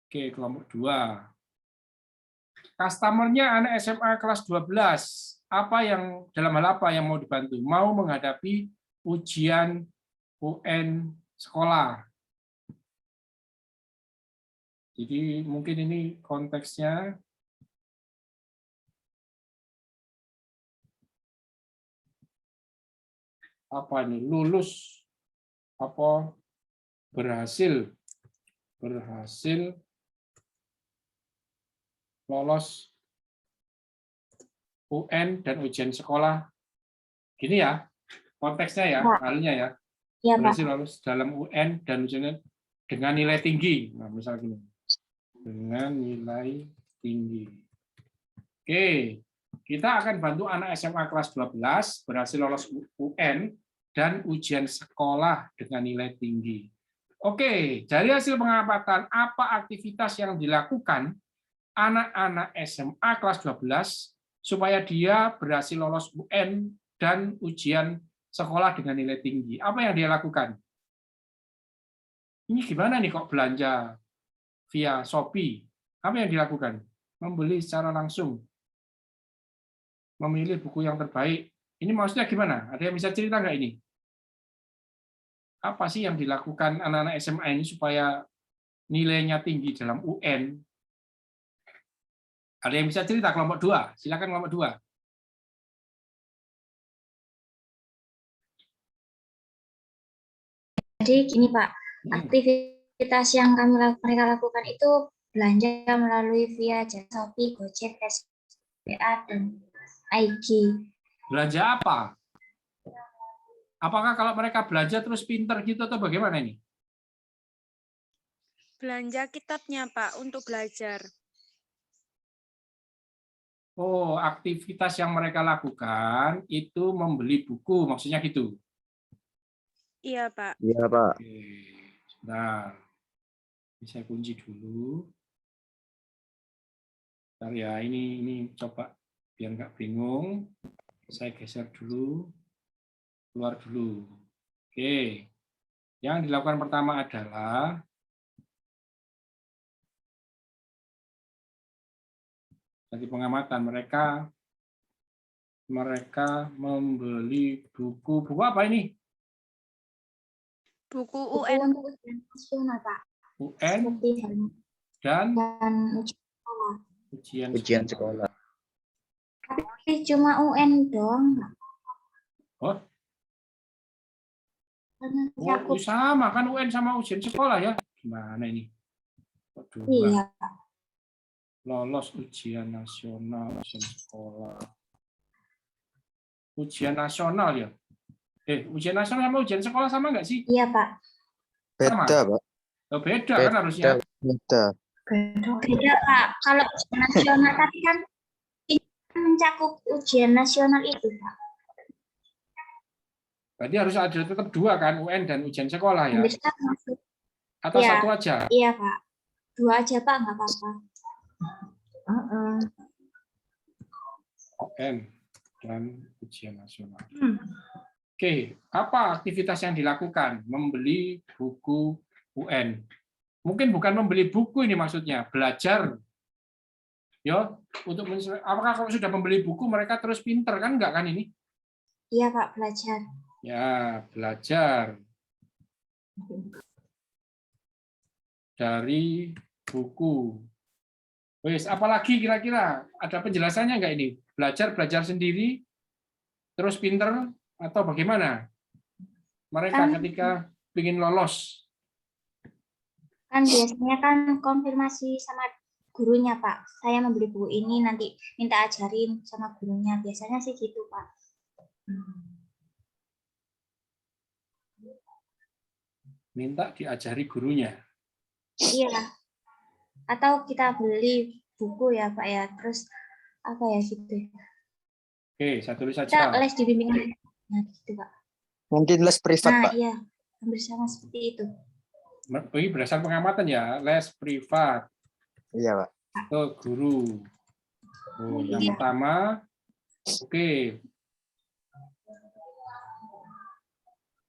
Speaker 1: Oke, kelompok 2. Customer-nya anak SMA kelas 12. Apa yang dalam hal apa yang mau dibantu? Mau menghadapi ujian UN sekolah. Jadi mungkin ini konteksnya apa ini? Lulus apa berhasil lolos UN dan ujian sekolah. Gini ya, konteksnya ya,
Speaker 6: Pak.
Speaker 1: halnya ya.
Speaker 6: Iya, Pak.
Speaker 1: Berhasil lolos dalam UN dan ujian dengan nilai tinggi. Nah, misal gini. Dengan nilai tinggi. Oke, kita akan bantu anak SMA kelas 12 berhasil lolos UN dan ujian sekolah dengan nilai tinggi. Oke, dari hasil pengamatan, apa aktivitas yang dilakukan anak-anak SMA kelas 12 supaya dia berhasil lolos UN dan ujian sekolah dengan nilai tinggi? Apa yang dia lakukan? Ini gimana nih kok belanja via Shopee? Apa yang dilakukan? Membeli secara langsung. Memilih buku yang terbaik. Ini maksudnya gimana? Ada yang bisa cerita nggak ini? Apa sih yang dilakukan anak-anak SMA ini supaya nilainya tinggi dalam UN? Ada yang bisa cerita kelompok 2? Silakan kelompok 2.
Speaker 6: Jadi gini Pak, aktivitas yang mereka lakukan itu belanja melalui via jasa Shopee, Gojek, SBA, dan IG.
Speaker 1: Belanja apa? Apakah kalau mereka belanja terus pinter gitu atau bagaimana ini?
Speaker 7: Belanja kitabnya, Pak, untuk belajar.
Speaker 1: Oh, aktivitas yang mereka lakukan itu membeli buku, maksudnya gitu.
Speaker 7: Iya, Pak.
Speaker 4: Iya, Pak.
Speaker 1: Oke, sebentar. Ini saya kunci dulu. Bentar ya, ini coba biar nggak bingung. Saya geser dulu, keluar dulu. Oke, yang dilakukan pertama adalah dari pengamatan mereka membeli buku apa ini?
Speaker 7: Buku
Speaker 6: Buku
Speaker 7: UN.
Speaker 6: untuk ujian nasional Pak.
Speaker 1: UN
Speaker 6: Seperti
Speaker 1: dan
Speaker 6: dan sekolah.
Speaker 1: ujian sekolah.
Speaker 6: Tapi cuma UN doang Pak.
Speaker 1: Oh,
Speaker 6: Karena
Speaker 1: oh,
Speaker 6: cakup.
Speaker 1: sama kan UN sama ujian sekolah ya? Gimana ini? Kok dua?
Speaker 6: Iya.
Speaker 1: Lolos ujian nasional, ujian sekolah. Ujian nasional ya? Ujian nasional sama ujian sekolah sama nggak sih?
Speaker 6: Iya Pak.
Speaker 1: Sama?
Speaker 5: Beda, Pak.
Speaker 1: Oh, beda kan harusnya.
Speaker 5: Beda.
Speaker 6: Beda Pak. Kalau ujian nasional tadi kan ini mencakup ujian nasional itu Pak.
Speaker 1: Berarti harus ada tetap dua kan, UN dan ujian sekolah ya?
Speaker 6: Hampir sama sih.
Speaker 1: Atau
Speaker 6: Iya.
Speaker 1: satu aja?
Speaker 6: Iya Pak. 2 aja Pak, nggak apa-apa.
Speaker 1: UN dan ujian nasional. Oke, apa aktivitas yang dilakukan? Membeli buku UN. Mungkin bukan membeli buku ini maksudnya, belajar. Ya, apakah kalau sudah membeli buku mereka terus pinter kan enggak kan ini?
Speaker 6: Iya Pak, belajar.
Speaker 1: Ya, belajar dari buku. Wes, apalagi kira-kira ada penjelasannya enggak ini? Belajar sendiri terus pinter atau bagaimana? Mereka ketika ingin lolos.
Speaker 6: Kan biasanya kan konfirmasi sama gurunya Pak. Saya membeli buku ini nanti minta ajarin sama gurunya. Biasanya sih gitu Pak.
Speaker 1: Minta diajari gurunya.
Speaker 6: Iya. Atau kita beli buku ya Pak ya. Terus apa ya gitu.
Speaker 1: Oke, saya tulis
Speaker 6: Kita
Speaker 1: saja.
Speaker 6: les di bimbingan. Nah gitu Pak.
Speaker 5: Mungkin les privat,
Speaker 6: Nah
Speaker 5: Pak.
Speaker 6: iya. Hampir sama seperti itu.
Speaker 1: Ini berdasarkan pengamatan ya, les privat
Speaker 5: Iya, Pak.
Speaker 1: ke guru. Oh, yang
Speaker 6: Iya.
Speaker 1: pertama, oke.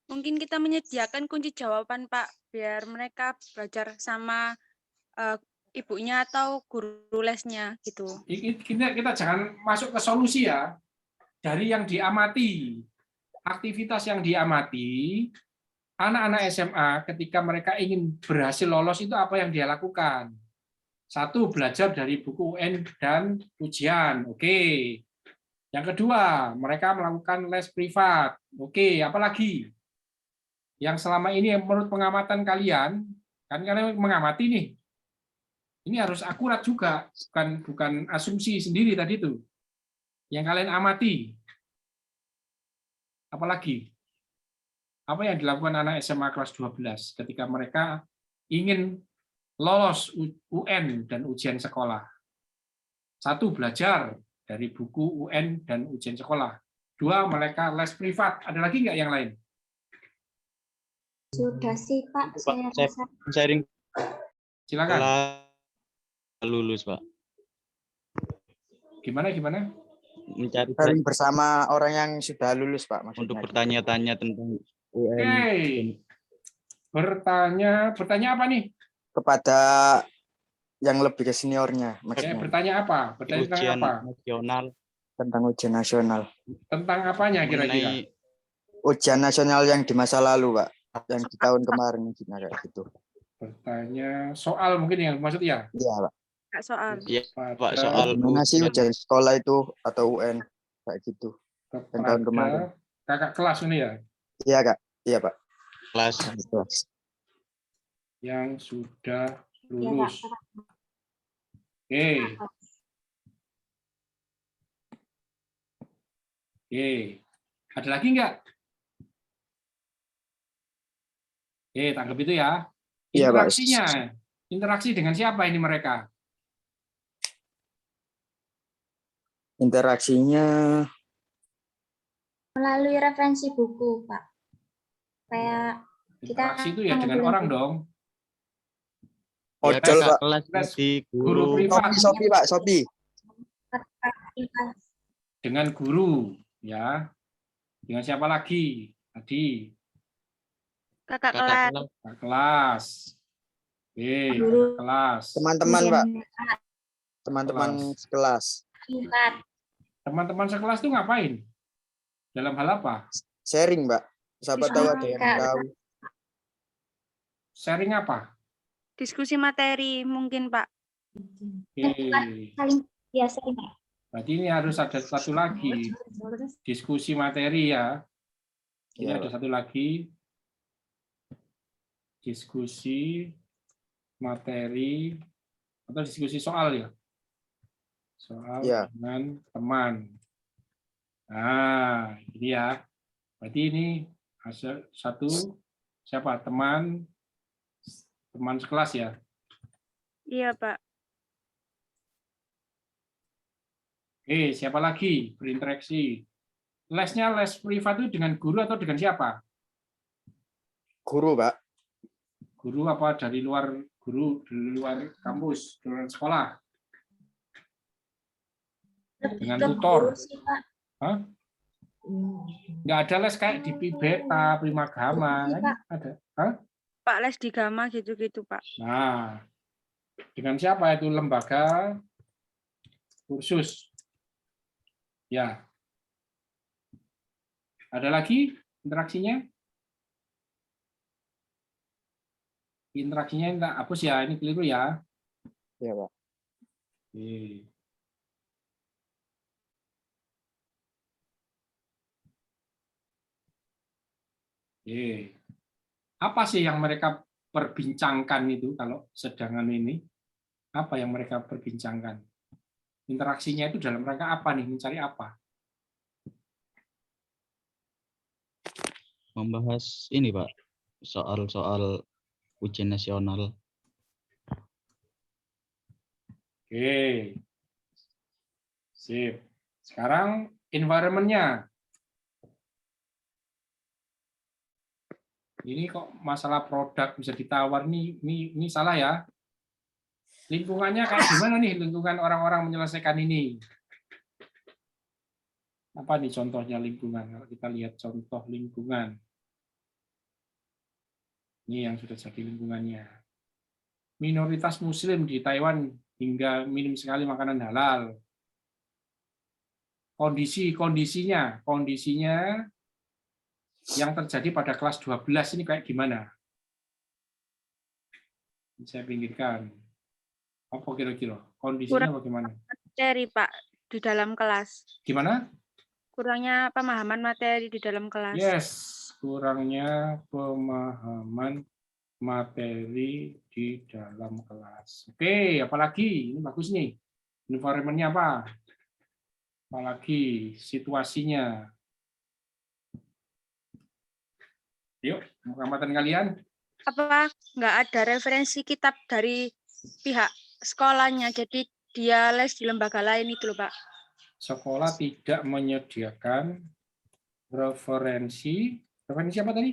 Speaker 7: Mungkin kita menyediakan kunci jawaban, Pak, biar mereka belajar sama ibunya atau guru lesnya gitu.
Speaker 1: Kita jangan masuk ke solusi ya. Dari yang diamati, aktivitas yang diamati, anak-anak SMA ketika mereka ingin berhasil lolos itu apa yang dia lakukan? Satu, belajar dari buku UN dan ujian. Oke. Yang kedua, mereka melakukan les privat. Oke, apalagi? Yang selama ini menurut pengamatan kalian, kan kalian mengamati nih. Ini harus akurat juga, bukan asumsi sendiri tadi itu. Yang kalian amati. Apalagi? Apa yang dilakukan anak SMA kelas 12 ketika mereka ingin lolos UN dan ujian sekolah? Satu, belajar dari buku UN dan ujian sekolah. Dua, mereka les privat. Ada lagi nggak yang lain?
Speaker 6: Sudah sih Pak, saya rasa.
Speaker 8: Sharing
Speaker 1: Silakan.
Speaker 8: lulus Pak.
Speaker 1: Gimana?
Speaker 8: Mencari
Speaker 5: Sharing bersama orang yang sudah lulus, Pak, maksudnya.
Speaker 8: untuk bertanya-tanya tentang UN.
Speaker 1: Oke. Bertanya apa nih?
Speaker 5: Kepada yang lebih ke seniornya,
Speaker 1: Oke,
Speaker 5: maksudnya.
Speaker 1: bertanya apa? Bertanya tentang
Speaker 8: Ujian
Speaker 1: apa?
Speaker 8: nasional
Speaker 5: Tentang ujian nasional.
Speaker 1: Tentang apanya kira-kira?
Speaker 8: mengenai
Speaker 5: Ujian nasional yang di masa lalu, Pak. Yang di tahun kemarin, kayak gitu.
Speaker 1: Bertanya soal mungkin yang maksud ya?
Speaker 5: Iya, Pak.
Speaker 7: Kak soal.
Speaker 8: ya
Speaker 1: Pada-
Speaker 8: Pak soal
Speaker 5: Gimana sih ujian sekolah itu atau UN? Kayak gitu. yang tahun kemarin.
Speaker 1: Kakak kelas ini ya,
Speaker 5: Iya, Kak. Iya, Pak.
Speaker 8: kelas
Speaker 5: Kelas.
Speaker 1: yang sudah
Speaker 6: Ya, Kak.
Speaker 1: lulus. Oke. Oke. Ada lagi nggak? Oke, tangkap itu ya.
Speaker 5: Iya, Pak.
Speaker 1: Interaksinya. Interaksi dengan siapa ini mereka?
Speaker 5: Interaksinya
Speaker 6: Melalui referensi buku, Pak. Kayak
Speaker 1: Interaksi itu ya dengan orang dong.
Speaker 5: ojol,
Speaker 8: kakak
Speaker 5: Pak.
Speaker 8: kelas
Speaker 1: Les
Speaker 8: di
Speaker 1: Guru
Speaker 8: guru
Speaker 1: privat
Speaker 5: Shopee, Pak. Shopee.
Speaker 1: dengan guru, ya. Dengan siapa lagi? Tadi
Speaker 7: Kakak
Speaker 8: kakak
Speaker 7: kelas.
Speaker 8: kelas
Speaker 1: kakak kelas. Oke,
Speaker 6: Guru.
Speaker 1: kakak kelas.
Speaker 5: Teman-teman, Pak.
Speaker 6: Kemudian
Speaker 5: Teman-teman sekelas.
Speaker 6: privat.
Speaker 1: Teman-teman sekelas itu ngapain? Dalam hal apa?
Speaker 5: Sharing, Pak. Siapa tahu ada yang
Speaker 6: Kak.
Speaker 5: tahu.
Speaker 1: Sharing apa?
Speaker 7: Diskusi materi mungkin Pak.
Speaker 1: Oke.
Speaker 6: Saling biasa Pak.
Speaker 1: Berarti ini harus ada satu lagi. Diskusi materi ya. Ini
Speaker 5: Iya,
Speaker 1: ada
Speaker 5: Pak.
Speaker 1: satu lagi. Diskusi materi atau diskusi soal ya. Soal
Speaker 5: Iya.
Speaker 1: dengan teman. Nah, ini ya. Berarti ini hasil satu siapa? Teman sekelas ya.
Speaker 7: Iya Pak.
Speaker 1: Oke, siapa lagi berinteraksi? Lesnya les privat itu dengan guru atau dengan siapa?
Speaker 5: Guru, Pak.
Speaker 1: Guru apa dari luar guru, dari luar kampus, dari luar sekolah? Dengan
Speaker 6: Ke
Speaker 1: tutor.
Speaker 6: guru sih, Pak.
Speaker 1: Hah? Nggak ada les kayak di Beta, Primagama,
Speaker 6: Iya,
Speaker 1: kan? Ada. Hah?
Speaker 7: Pak les di Gama gitu-gitu Pak.
Speaker 1: Nah, dengan siapa itu lembaga kursus? Ya. Ada lagi interaksinya? Interaksinya enggak hapus ya, ini keliru ya.
Speaker 5: Iya, Pak.
Speaker 1: Oke. Oke. Apa sih yang mereka perbincangkan itu kalau sedangan ini? Apa yang mereka perbincangkan? Interaksinya itu dalam rangka apa nih? Mencari apa?
Speaker 8: membahas ini Pak soal-soal ujian nasional.
Speaker 1: Oke. Sip. Sekarang environment-nya. Ini kok masalah produk bisa ditawar nih, ini salah ya. Lingkungannya kayak gimana nih lingkungan orang-orang menyelesaikan ini? Apa nih contohnya lingkungan? Kalau kita lihat contoh lingkungan. Ini yang sudah jadi lingkungannya. Minoritas Muslim di Taiwan hingga minim sekali makanan halal. Kondisinya yang terjadi pada kelas 12 ini kayak gimana? Saya pinggirkan. Apa kira-kira? Kondisinya bagaimana?
Speaker 7: Materi Pak. di dalam kelas.
Speaker 1: Gimana?
Speaker 7: Kurangnya pemahaman materi di dalam kelas.
Speaker 1: Yes, kurangnya pemahaman materi di dalam kelas. Oke, apalagi? Ini bagus nih. Environment-nya apa? Apalagi situasinya. Yuk, pengamatan kalian.
Speaker 7: Apa nggak ada referensi kitab dari pihak sekolahnya, jadi dia les di lembaga lain itu loh Pak.
Speaker 1: Sekolah tidak menyediakan referensi apa tadi?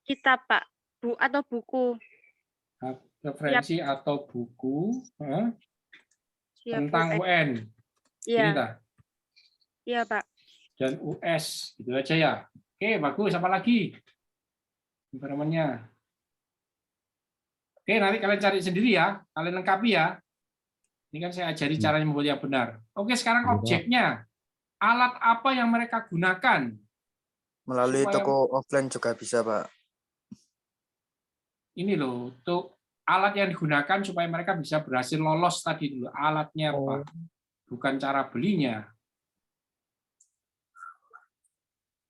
Speaker 7: Kitab Pak, atau buku.
Speaker 1: Referensi atau buku tentang
Speaker 7: Bu.
Speaker 1: UN.
Speaker 7: Iya.
Speaker 1: Ini dah.
Speaker 7: Iya Pak.
Speaker 1: Dan US, gitu aja ya. Oke, bagus. Apa lagi? Environment-nya. Oke, nanti kalian cari sendiri ya. Kalian lengkapi ya. Ini kan saya ajari caranya membuat yang benar. Oke, sekarang objeknya. Alat apa yang mereka gunakan?
Speaker 5: Melalui toko offline juga bisa, Pak.
Speaker 1: Ini loh, untuk alat yang digunakan supaya mereka bisa berhasil lolos tadi dulu. Alatnya apa? Bukan cara belinya.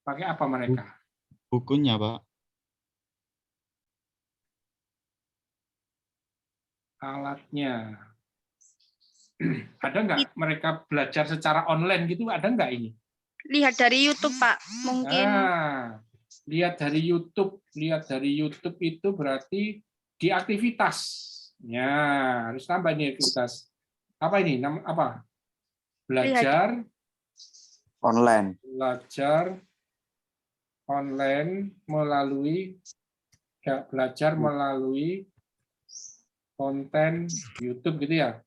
Speaker 1: Pakai apa mereka?
Speaker 8: Bukunya, Pak.
Speaker 1: Alatnya. Ada nggak mereka belajar secara online gitu? Ada nggak ini?
Speaker 7: Lihat dari YouTube, Pak. Mungkin.
Speaker 1: Lihat dari YouTube. Lihat dari YouTube itu berarti di aktivitas. Ya, harus tambah ini aktivitas. Apa ini? Apa? Belajar
Speaker 5: online.
Speaker 1: Belajar online melalui belajar melalui konten YouTube gitu ya?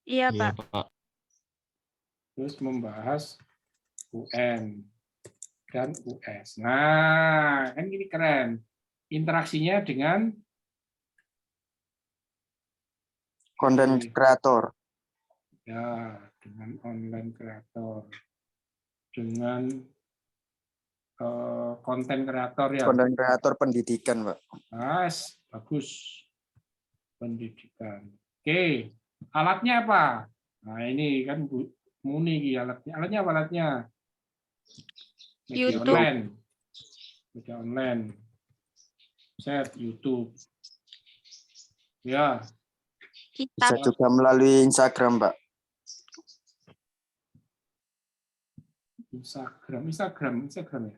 Speaker 7: Iya, Pak.
Speaker 1: Terus membahas UN dan US. Nah, kan ini keren. Interaksinya dengan
Speaker 5: konten kreator.
Speaker 1: Ya, dengan online kreator. Dengan konten kreator ya.
Speaker 5: Konten kreator pendidikan, Pak.
Speaker 1: Mas, bagus. Pendidikan. Oke. Alatnya apa? Nah, ini kan Bu Muni alatnya. Alatnya apa alatnya? Media
Speaker 7: YouTube.
Speaker 1: online. Media online. Set YouTube. Ya.
Speaker 5: Bisa juga melalui Instagram, Pak.
Speaker 1: Instagram ya.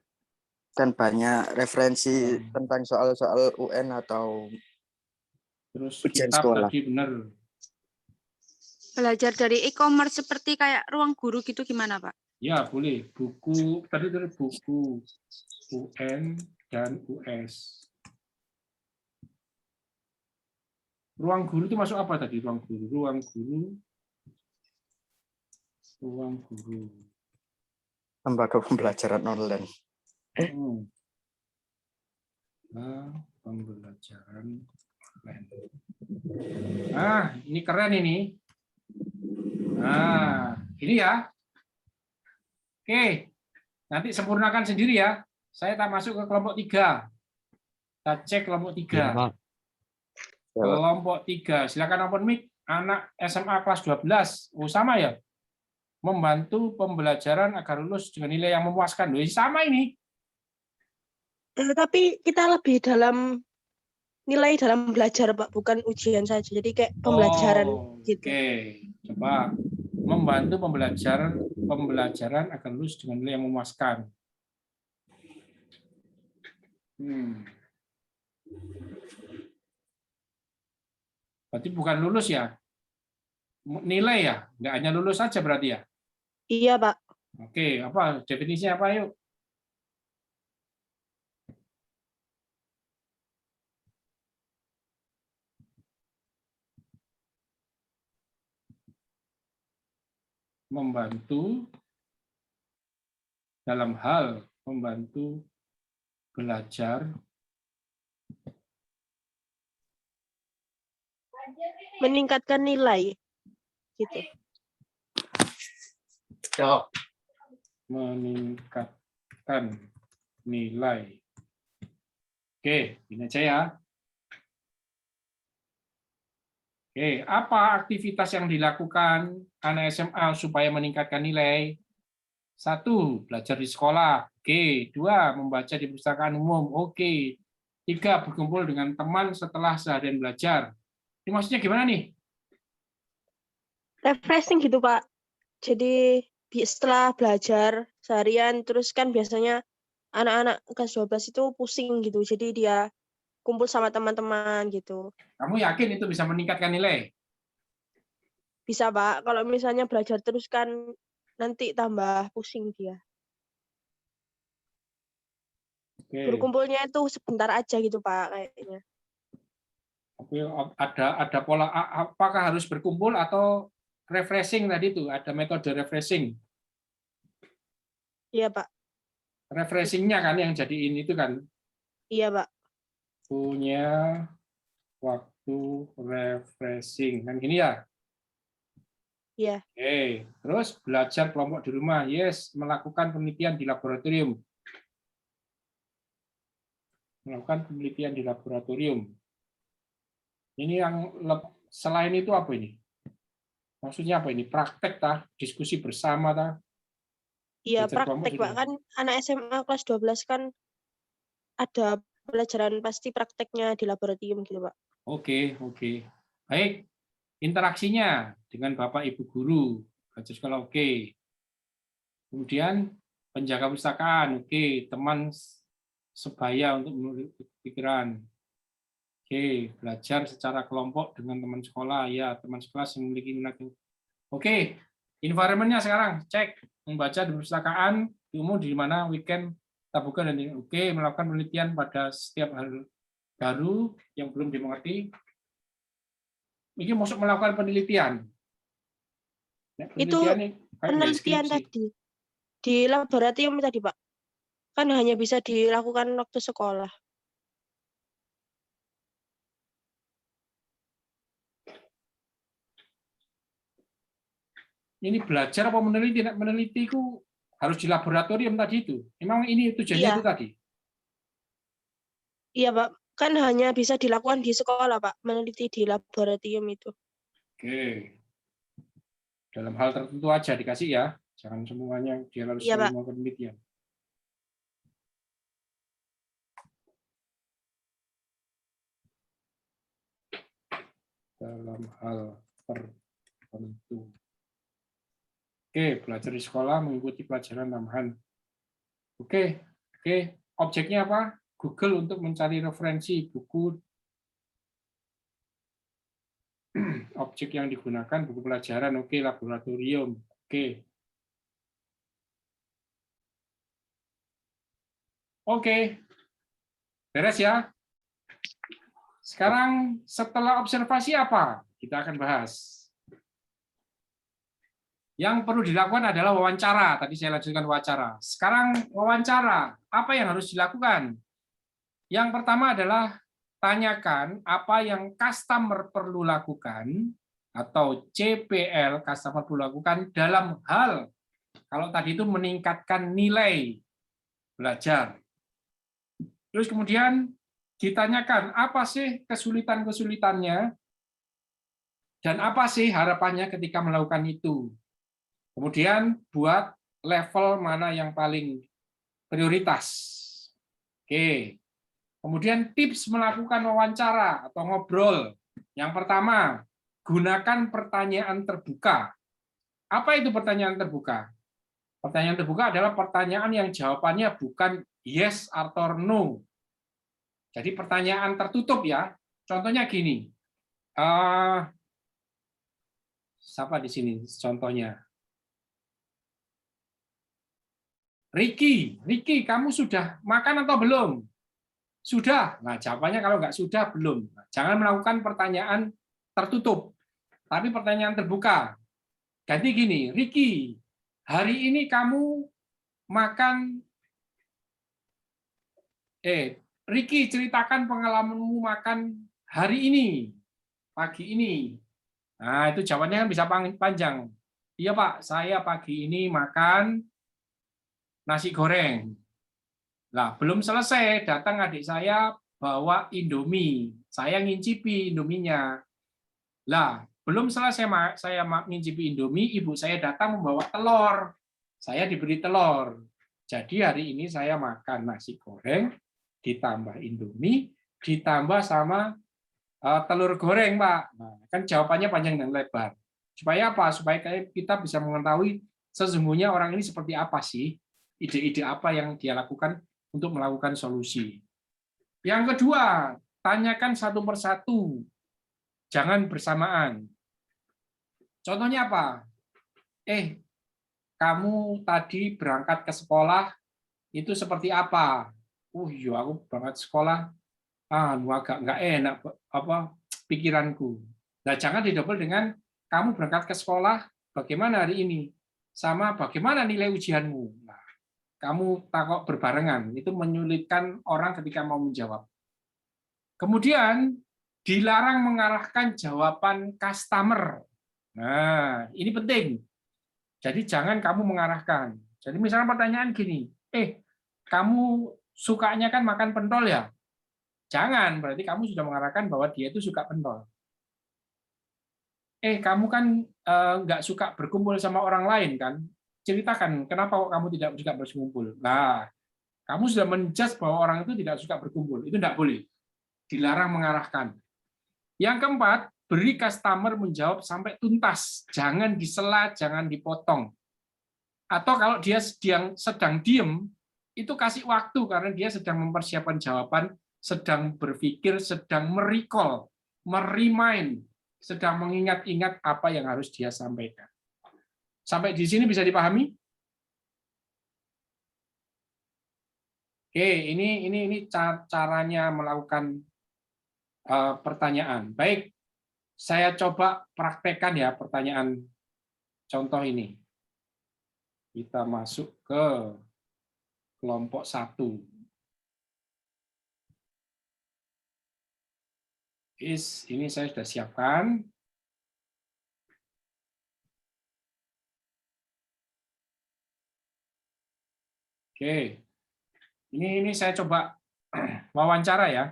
Speaker 5: Kan banyak referensi tentang soal-soal UN atau
Speaker 1: terus
Speaker 5: ujian
Speaker 1: kitab
Speaker 5: sekolah.
Speaker 1: tadi benar.
Speaker 7: Belajar dari e-commerce seperti kayak ruang guru gitu gimana, Pak?
Speaker 1: Ya, boleh. Buku tadi dari buku UN dan US. Ruang guru itu masuk apa tadi? Ruang guru. Ruang guru. Ruang guru.
Speaker 5: Lembaga pembelajaran online.
Speaker 1: Nah, pembelajaran online. Ah, ini keren ini. Nah, ini ya. Oke, nanti sempurnakan sendiri ya. Saya tak masuk ke kelompok 3. Kita cek kelompok 3. Kelompok 3. Silakan open mic. Anak SMA kelas 12. Oh, sama ya? Membantu pembelajaran agar lulus dengan nilai yang memuaskan. Loh, sama ini.
Speaker 9: Tapi kita lebih dalam nilai dalam belajar, Pak, bukan ujian saja. Jadi kayak pembelajaran gitu.
Speaker 1: Oke, coba membantu pembelajaran agar lulus dengan nilai yang memuaskan. Berarti bukan lulus ya? Nilai ya? Nggak hanya lulus saja berarti ya?
Speaker 9: Iya, Pak.
Speaker 1: Oke, apa definisinya apa yuk? Membantu dalam hal membantu belajar
Speaker 9: Meningkatkan nilai gitu.
Speaker 1: Meningkatkan nilai. Oke, ini aja ya. Oke, apa aktivitas yang dilakukan anak SMA supaya meningkatkan nilai? 1, belajar di sekolah. Oke. 2, membaca di perpustakaan umum. Oke. 3, berkumpul dengan teman setelah seharian belajar. Ini maksudnya gimana nih?
Speaker 9: Refreshing gitu, Pak. Jadi setelah belajar seharian, terus kan biasanya anak-anak kelas 12 itu pusing gitu. Jadi dia kumpul sama teman-teman gitu.
Speaker 1: Kamu yakin itu bisa meningkatkan nilai?
Speaker 9: Bisa, Pak. Kalau misalnya belajar terus kan nanti tambah pusing dia.
Speaker 1: Oke.
Speaker 9: Berkumpulnya itu sebentar aja gitu, Pak, kayaknya.
Speaker 1: Oke, ada pola apakah harus berkumpul atau refreshing tadi itu? Ada metode refreshing.
Speaker 9: Iya, Pak.
Speaker 1: Refreshingnya kan yang jadiin itu kan
Speaker 9: Iya, Pak.
Speaker 1: punya waktu refreshing kan gini ya.
Speaker 9: Iya.
Speaker 1: Oke, terus belajar kelompok di rumah. Yes, melakukan penelitian di laboratorium. Melakukan penelitian di laboratorium. Ini yang selain itu apa ini? Maksudnya apa ini? Praktek tah, diskusi bersama tah?
Speaker 9: Iya,
Speaker 1: Belajar kelompok
Speaker 9: praktek,
Speaker 1: di
Speaker 9: Pak.
Speaker 1: rumah.
Speaker 9: Kan anak SMA kelas 12 kan ada pelajaran pasti prakteknya di laboratorium gitu, Pak.
Speaker 1: Oke. Baik, interaksinya dengan Bapak Ibu guru, belajar sekolah oke. Kemudian penjaga perpustakaan, oke. Teman sebaya untuk menulis pikiran. Oke, belajar secara kelompok dengan teman sekolah, ya teman sekelas yang memiliki minat. Oke, environment-nya sekarang cek membaca di perpustakaan umum di mana weekend kita buka dan oke melakukan penelitian pada setiap hal baru yang belum dimengerti. Ini masuk melakukan penelitian. Nah,
Speaker 9: Itu
Speaker 1: penelitian
Speaker 9: penelitian tadi di laboratorium tadi, Pak. Kan hanya bisa dilakukan waktu sekolah.
Speaker 1: Ini belajar apa meneliti? Meneliti itu harus di laboratorium tadi itu. Memang ini tujuannya itu tadi.
Speaker 9: Iya, Pak. Kan hanya bisa dilakukan di sekolah, Pak. Meneliti di laboratorium itu.
Speaker 1: Oke. Dalam hal tertentu aja dikasih ya. Jangan semuanya dia harus melakukan penelitian. Dalam hal tertentu. Oke, belajar di sekolah mengikuti pelajaran tambahan. Oke. Objeknya apa? Google untuk mencari referensi buku. Objek yang digunakan buku pelajaran. Oke, laboratorium. Oke. Beres ya. Sekarang setelah observasi apa? Kita akan bahas. Yang perlu dilakukan adalah wawancara. Tadi saya lanjutkan wawancara. Sekarang wawancara. Apa yang harus dilakukan? Yang pertama adalah tanyakan apa yang customer perlu lakukan atau CPL customer perlu lakukan dalam hal kalau tadi itu meningkatkan nilai belajar. Terus kemudian ditanyakan apa sih kesulitan-kesulitannya dan apa sih harapannya ketika melakukan itu. Kemudian buat level mana yang paling prioritas. Oke. Kemudian tips melakukan wawancara atau ngobrol. Yang pertama, gunakan pertanyaan terbuka. Apa itu pertanyaan terbuka? Pertanyaan terbuka adalah pertanyaan yang jawabannya bukan yes atau no. Jadi pertanyaan tertutup ya. Contohnya gini. Siapa di sini contohnya? Ricky, kamu sudah makan atau belum? Sudah. Nah, jawabannya kalau nggak sudah, belum. Nah, jangan melakukan pertanyaan tertutup, tapi pertanyaan terbuka. Ganti gini, Ricky, hari ini kamu makan, Ricky, ceritakan pengalamanmu makan hari ini, pagi ini. Nah, itu jawabannya kan bisa panjang. Iya, Pak, saya pagi ini makan nasi goreng. Nah, belum selesai, datang adik saya bawa Indomie. Saya ngincipi Indominya. Lah, belum selesai saya ngincipi Indomie, ibu saya datang membawa telur. Saya diberi telur. Jadi hari ini saya makan nasi goreng, ditambah Indomie, ditambah sama telur goreng, Pak. Nah, kan jawabannya panjang dan lebar. Supaya apa? Supaya kita bisa mengetahui sesungguhnya orang ini seperti apa sih, ide-ide apa yang dia lakukan untuk melakukan solusi. Yang kedua, tanyakan satu persatu, jangan bersamaan. Contohnya apa? Kamu tadi berangkat ke sekolah, itu seperti apa? Iya, aku berangkat sekolah, agak nggak enak pikiranku. Nah, jangan didouble dengan kamu berangkat ke sekolah, bagaimana hari ini? Sama bagaimana nilai ujianmu? Nah, kamu takut berbarengan, itu menyulitkan orang ketika mau menjawab. Kemudian, dilarang mengarahkan jawaban customer. Nah, ini penting. Jadi jangan kamu mengarahkan. Jadi misalnya pertanyaan gini, kamu sukanya kan makan pentol ya? Jangan, berarti kamu sudah mengarahkan bahwa dia itu suka pentol. Kamu kan nggak suka berkumpul sama orang lain kan? Ceritakan kenapa kok kamu tidak suka berkumpul. Nah, kamu sudah menjudge bahwa orang itu tidak suka berkumpul. Itu tidak boleh. Dilarang mengarahkan. Yang keempat, beri customer menjawab sampai tuntas. Jangan disela, jangan dipotong. Atau kalau dia sedang diem, itu kasih waktu karena dia sedang mempersiapkan jawaban, sedang berpikir, sedang merecall, meremind, sedang mengingat-ingat apa yang harus dia sampaikan. Sampai di sini bisa dipahami? Oke, ini caranya melakukan pertanyaan. Baik, saya coba praktekkan ya pertanyaan contoh ini. Kita masuk ke kelompok 1. Ini saya sudah siapkan. Oke, ini saya coba wawancara ya.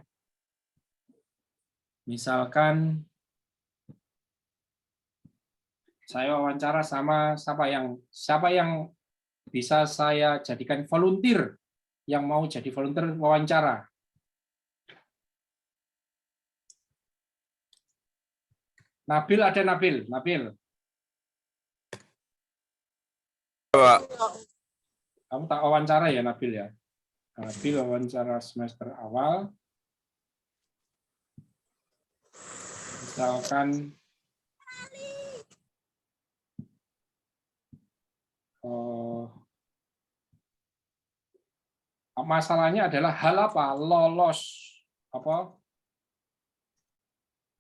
Speaker 1: Misalkan saya wawancara sama siapa yang bisa saya jadikan volunteer, yang mau jadi volunteer wawancara. Nabil ada Nabil.
Speaker 4: Pak.
Speaker 1: Kamu tak wawancara ya Nabil ya. Nabil wawancara semester awal. Misalkan masalahnya adalah hal apa?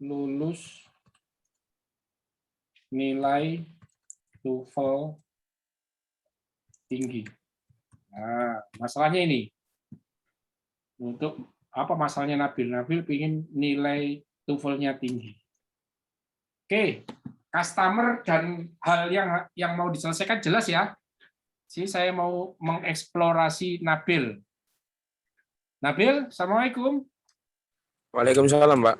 Speaker 1: Lulus nilai TOEFL tinggi. Nah, masalahnya ini. Untuk apa masalahnya Nabil? Nabil ingin nilai TOEFL-nya tinggi. Oke, customer dan hal yang mau diselesaikan jelas ya. Jadi saya mau mengeksplorasi Nabil. Nabil, Assalamualaikum.
Speaker 4: Waalaikumsalam, Pak.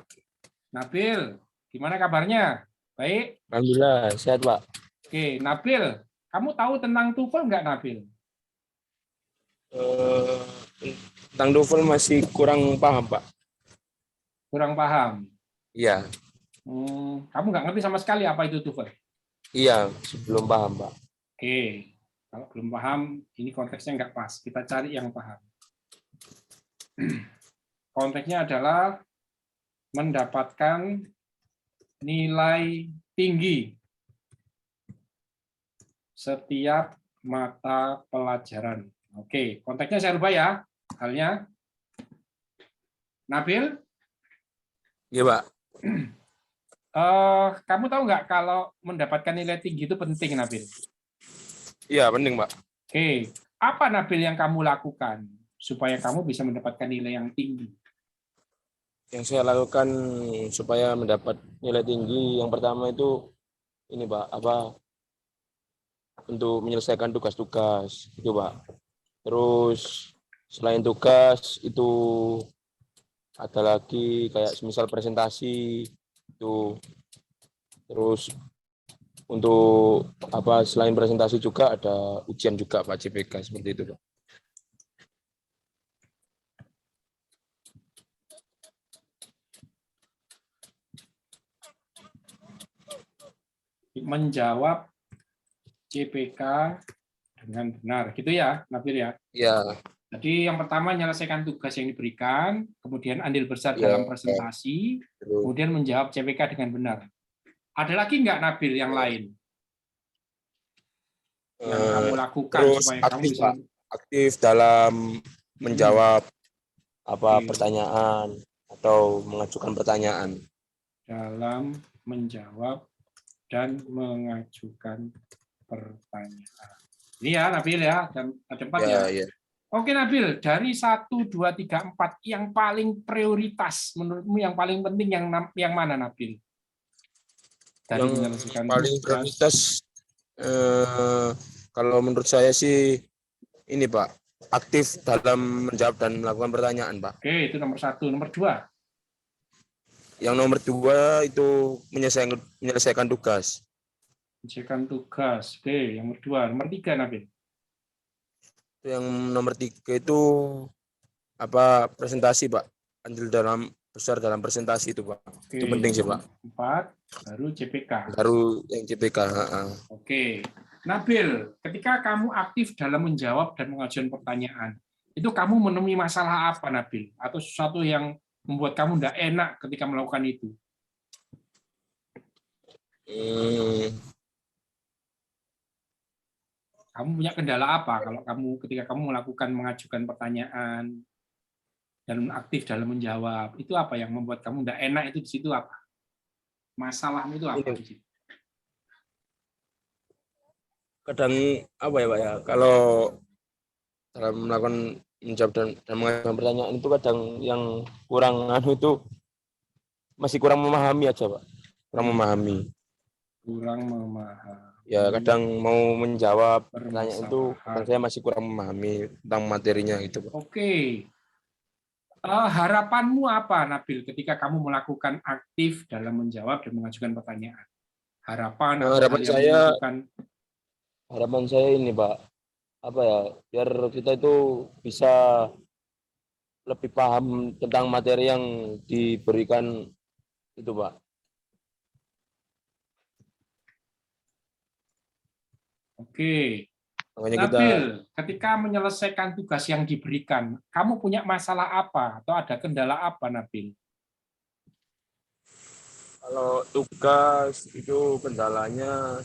Speaker 1: Nabil, gimana kabarnya? Baik?
Speaker 4: Alhamdulillah, sehat, Pak.
Speaker 1: Oke, Nabil, kamu tahu tentang TOEFL nggak, Nabil?
Speaker 4: Tentang TOEFL masih kurang paham, Pak.
Speaker 1: Kurang paham?
Speaker 4: Iya.
Speaker 1: Kamu nggak ngerti sama sekali apa itu TOEFL?
Speaker 4: Iya, belum paham, Pak.
Speaker 1: Oke, kalau belum paham, ini konteksnya nggak pas. Kita cari yang paham. Konteksnya adalah mendapatkan nilai tinggi setiap mata pelajaran. Oke, konteksnya saya rubah ya, halnya. Nabil?
Speaker 4: Iya, Pak.
Speaker 1: Kamu tahu nggak kalau mendapatkan nilai tinggi itu penting, Nabil?
Speaker 4: Iya, penting, Pak.
Speaker 1: Oke, apa Nabil yang kamu lakukan supaya kamu bisa mendapatkan nilai yang tinggi?
Speaker 4: Yang saya lakukan supaya mendapat nilai tinggi, yang pertama itu ini, Pak, untuk menyelesaikan tugas-tugas, itu, Pak. Terus selain tugas itu ada lagi kayak semisal presentasi itu Terus untuk apa selain presentasi juga ada ujian juga Pak CPK seperti itu Pak.
Speaker 1: Menjawab CPK dengan benar, gitu ya, Nabil ya.
Speaker 4: Ya,
Speaker 1: Jadi yang pertama menyelesaikan tugas yang diberikan, kemudian andil besar
Speaker 4: ya.
Speaker 1: dalam presentasi,
Speaker 4: Terus,
Speaker 1: kemudian menjawab CPK dengan benar. Ada lagi nggak Nabil yang lain yang kamu lakukan
Speaker 4: terus
Speaker 1: supaya kamu
Speaker 4: aktif
Speaker 1: bisa
Speaker 4: Pak, aktif dalam menjawab apa
Speaker 1: Oke.
Speaker 4: pertanyaan atau mengajukan pertanyaan.
Speaker 1: dalam menjawab dan mengajukan pertanyaan. Ini ya Nabil ya, dan ada 4 ya.
Speaker 4: Ya.
Speaker 1: Oke Nabil, dari 1, 2, 3, 4 yang paling prioritas menurutmu yang paling penting yang mana Nabil? Dari
Speaker 4: Yang
Speaker 1: menyelesaikan
Speaker 4: paling
Speaker 1: tugas.
Speaker 4: prioritas kalau menurut saya sih ini Pak, aktif dalam menjawab dan melakukan pertanyaan Pak.
Speaker 1: Oke, itu nomor 1. Nomor 2.
Speaker 4: Yang nomor 2 itu menyelesaikan tugas.
Speaker 1: Menyelesaikan tugas. Oke, yang nomor 2. Nomor 3 Nabil.
Speaker 4: Yang nomor 3 itu apa presentasi Pak, andil besar dalam presentasi itu Pak.
Speaker 1: Oke,
Speaker 4: Itu penting sih Pak.
Speaker 1: 4, baru CPK.
Speaker 4: Baru yang CPK.
Speaker 1: Oke, Nabil, ketika kamu aktif dalam menjawab dan mengajukan pertanyaan, itu kamu menemui masalah apa Nabil? Atau sesuatu yang membuat kamu tidak enak ketika melakukan itu? Kamu punya kendala apa kalau ketika kamu melakukan mengajukan pertanyaan dan aktif dalam menjawab? Itu apa yang membuat kamu tidak enak itu di situ apa? Masalahmu itu apa di situ?
Speaker 4: Kadang apa ya Pak ya, kalau dalam melakukan menjawab dan mengajukan pertanyaan itu kadang yang kurang itu masih kurang memahami aja Pak. Kurang memahami. Ya kadang mau menjawab pertanyaan itu kadang saya masih kurang memahami tentang materinya gitu Pak.
Speaker 1: Oke. Harapanmu apa Nabil ketika kamu melakukan aktif dalam menjawab dan mengajukan pertanyaan? Harapan atau hal yang menentukan?
Speaker 4: Harapan saya ini Pak, apa ya, biar kita itu bisa lebih paham tentang materi yang diberikan itu Pak.
Speaker 1: Oke.
Speaker 4: Makanya
Speaker 1: Nabil, ketika menyelesaikan tugas yang diberikan, kamu punya masalah apa atau ada kendala apa Nabil?
Speaker 4: Kalau tugas itu kendalanya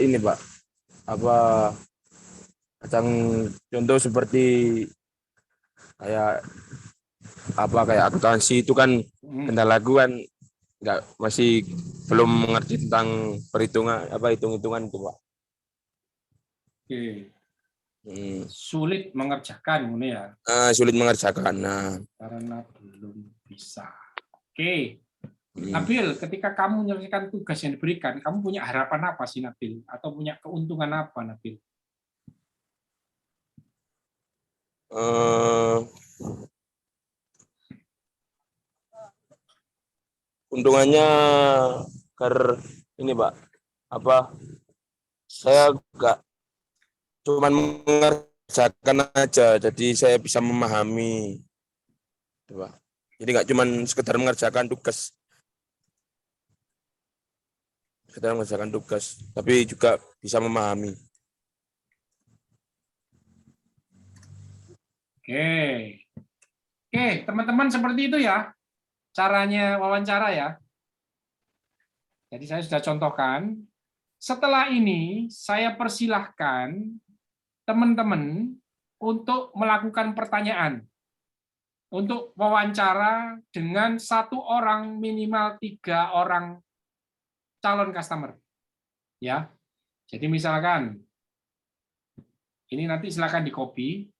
Speaker 4: ini Pak, apa kadang contoh seperti kayak akuntansi itu kan kendalaku kan masih belum mengerti tentang perhitungan hitung-hitungan itu Pak.
Speaker 1: Oke. Sulit mengerjakan ini ya.
Speaker 4: Sulit mengerjakan.
Speaker 1: Karena belum bisa. Oke. Nabil, ketika kamu menyelesaikan tugas yang diberikan, kamu punya harapan apa sih Nabil? Atau punya keuntungan apa Nabil?
Speaker 4: Untungannya ini Pak, saya nggak cuman mengerjakan aja, jadi saya bisa memahami, Pak. Jadi nggak cuman sekedar mengerjakan tugas, tapi juga bisa memahami.
Speaker 1: Oke, teman-teman seperti itu ya caranya wawancara ya. Jadi saya sudah contohkan. Setelah ini saya persilahkan teman-teman untuk melakukan pertanyaan. Untuk wawancara dengan 1 orang minimal 3 orang calon customer. Ya. Jadi misalkan ini nanti silakan di-copy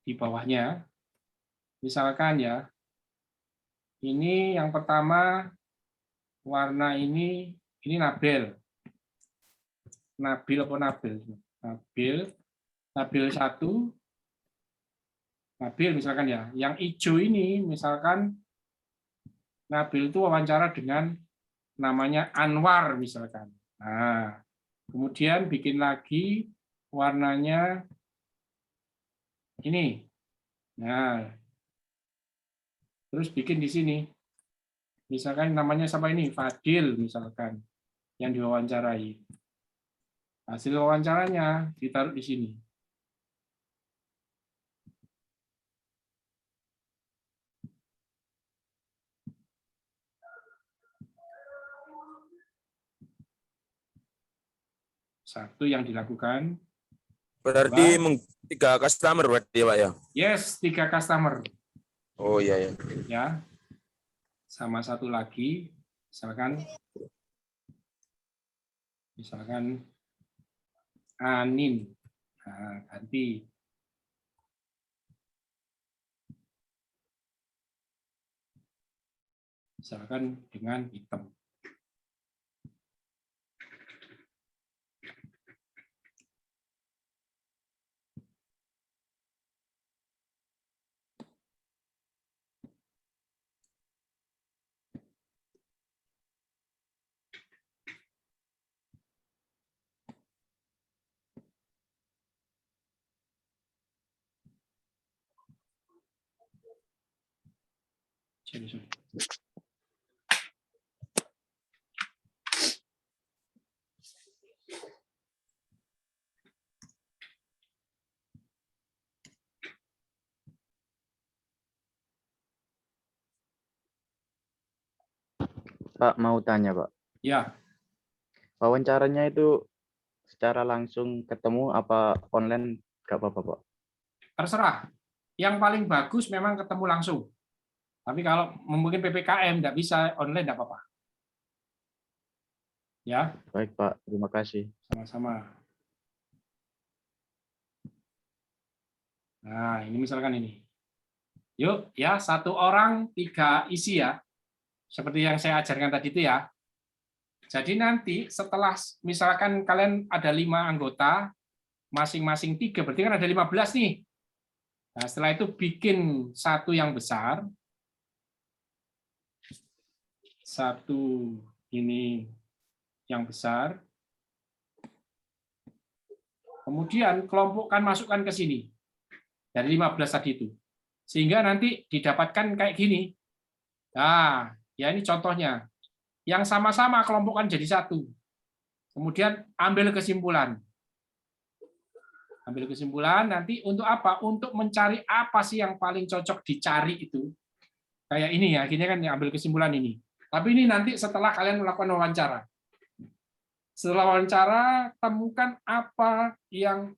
Speaker 1: di bawahnya. Misalkan ya. Ini yang pertama warna ini Nabil. Nabil 1. Nabil misalkan ya, yang hijau ini misalkan Nabil itu wawancara dengan namanya Anwar misalkan. Nah, kemudian bikin lagi warnanya ini. Nah, terus bikin di sini. Misalkan namanya siapa ini? Fadil misalkan yang diwawancarai. Hasil wawancaranya ditaruh di sini. Satu yang dilakukan.
Speaker 4: Berarti 3 customer berarti ya, Pak ya?
Speaker 1: Yes, 3 customer.
Speaker 4: Oh iya ya.
Speaker 1: Ya. Sama satu lagi, misalkan Anin. Nah, ganti. Misalkan dengan hitam. Sorry.
Speaker 8: Pak, mau tanya, Pak.
Speaker 1: Ya,
Speaker 8: Wawancaranya itu secara langsung ketemu apa online? Gak apa-apa, Pak.
Speaker 1: terserah. Yang paling bagus memang ketemu langsung. Tapi kalau mungkin PPKM nggak bisa online, nggak apa-apa. Ya.
Speaker 8: Baik, Pak. Terima kasih.
Speaker 1: Sama-sama. Nah, ini misalkan ini. Yuk, ya, 1 orang 3 isi ya. Seperti yang saya ajarkan tadi itu ya. Jadi nanti setelah misalkan kalian ada 5 anggota, masing-masing 3, berarti kan ada 15 nih. Nah, setelah itu bikin satu yang besar. Satu ini yang besar. Kemudian kelompokkan, masukkan ke sini. Dari 15 tadi itu. Sehingga nanti didapatkan kayak gini. Nah, ya ini contohnya. Yang sama-sama kelompokkan jadi satu. Kemudian ambil kesimpulan. Ambil kesimpulan nanti untuk apa? Untuk mencari apa sih yang paling cocok dicari itu. Kayak ini ya, akhirnya kan ambil kesimpulan ini. Tapi ini nanti setelah kalian melakukan wawancara. Setelah wawancara, temukan apa yang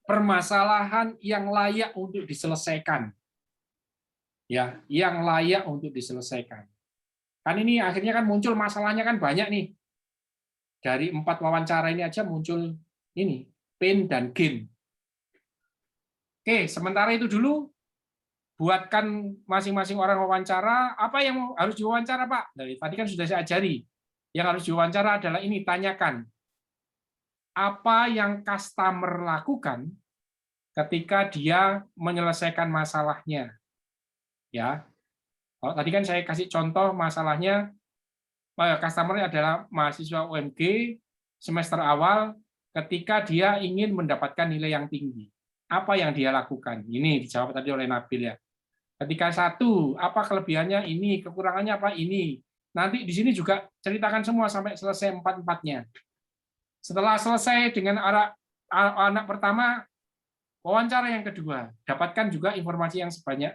Speaker 1: permasalahan yang layak untuk diselesaikan. Ya, yang layak untuk diselesaikan. Kan ini akhirnya kan muncul masalahnya kan banyak nih. Dari 4 wawancara ini aja muncul ini, pain dan gain. Oke, sementara itu dulu buatkan masing-masing orang wawancara, apa yang harus diwawancara, Pak? Dari tadi kan sudah saya ajari. Yang harus diwawancara adalah ini, tanyakan apa yang customer lakukan ketika dia menyelesaikan masalahnya. Ya. Kalau tadi kan saya kasih contoh masalahnya, customer adalah mahasiswa UMG semester awal ketika dia ingin mendapatkan nilai yang tinggi. Apa yang dia lakukan? Ini dijawab tadi oleh Nabil ya. Ketika 1, apa kelebihannya ini, kekurangannya apa ini. Nanti di sini juga ceritakan semua sampai selesai 4-4-nya. Setelah selesai dengan anak pertama, wawancara yang kedua. Dapatkan juga informasi yang sebanyak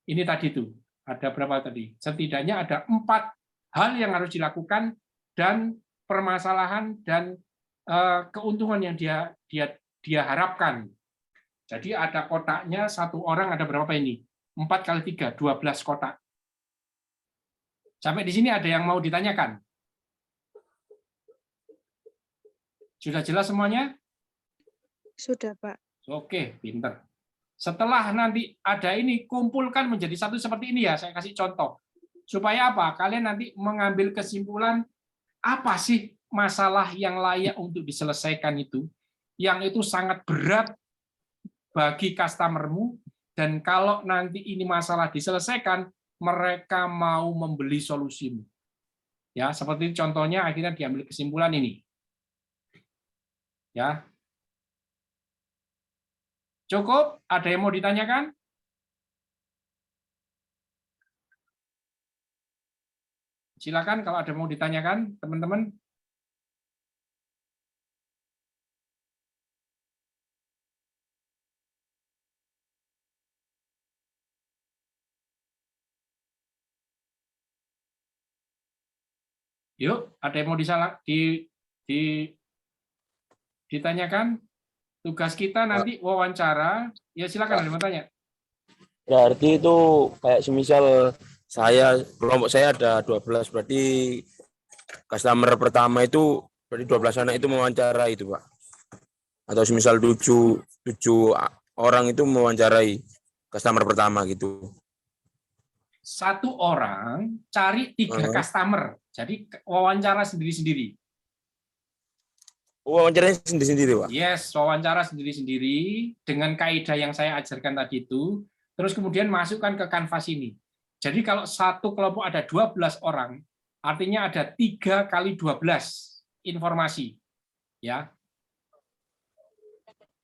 Speaker 1: ini tadi tuh. Ada berapa tadi? Setidaknya ada 4 hal yang harus dilakukan dan permasalahan dan keuntungan yang dia harapkan. Jadi ada kotaknya, 1 orang ada berapa ini? 4 kali 3, 12 kotak. Sampai di sini ada yang mau ditanyakan? Sudah jelas semuanya?
Speaker 9: Sudah, Pak.
Speaker 1: Oke, pinter. Setelah nanti ada ini, kumpulkan menjadi satu seperti ini ya, saya kasih contoh. Supaya apa? Kalian nanti mengambil kesimpulan, apa sih masalah yang layak untuk diselesaikan itu, yang itu sangat berat bagi customermu, dan kalau nanti ini masalah diselesaikan, mereka mau membeli solusimu. Ya, seperti contohnya akhirnya diambil kesimpulan ini. Ya. Cukup? Ada yang mau ditanyakan? Silakan kalau ada yang mau ditanyakan, teman-teman. Yuk, ada yang mau ditanyakan? Tugas kita nanti wawancara. Ya silakan, ada yang mau tanya.
Speaker 4: Berarti itu kayak semisal kelompok saya ada 12, berarti customer pertama itu berarti 12 anak itu mewawancara itu, Pak. Atau semisal 7 orang itu mewawancarai customer pertama gitu.
Speaker 1: Satu orang cari 3 customer. Jadi wawancara sendiri-sendiri.
Speaker 4: Wawancaranya sendiri-sendiri, Pak?
Speaker 1: Yes, wawancara sendiri-sendiri dengan kaidah yang saya ajarkan tadi itu. Terus kemudian masukkan ke kanvas ini. Jadi kalau satu kelompok ada 12 orang, artinya ada 3 kali 12 informasi. Ya.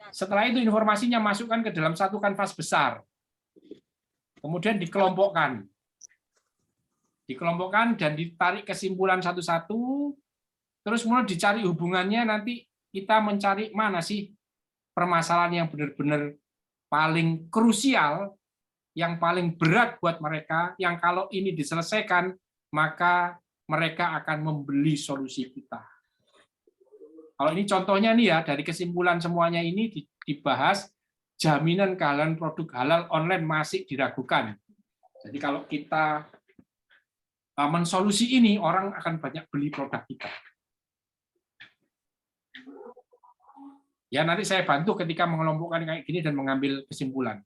Speaker 1: Setelah itu informasinya masukkan ke dalam satu kanvas besar. Kemudian dikelompokkan. Dikelompokkan dan ditarik kesimpulan satu-satu. Terus kemudian dicari hubungannya, nanti kita mencari mana sih permasalahan yang benar-benar paling krusial, yang paling berat buat mereka, yang kalau ini diselesaikan, maka mereka akan membeli solusi kita. Kalau ini contohnya nih ya, dari kesimpulan semuanya ini dibahas, jaminan kehalalan produk halal online masih diragukan. Jadi kalau kita mensolusi ini, orang akan banyak beli produk kita. Ya, nanti saya bantu ketika mengelompokkan kayak gini dan mengambil kesimpulan.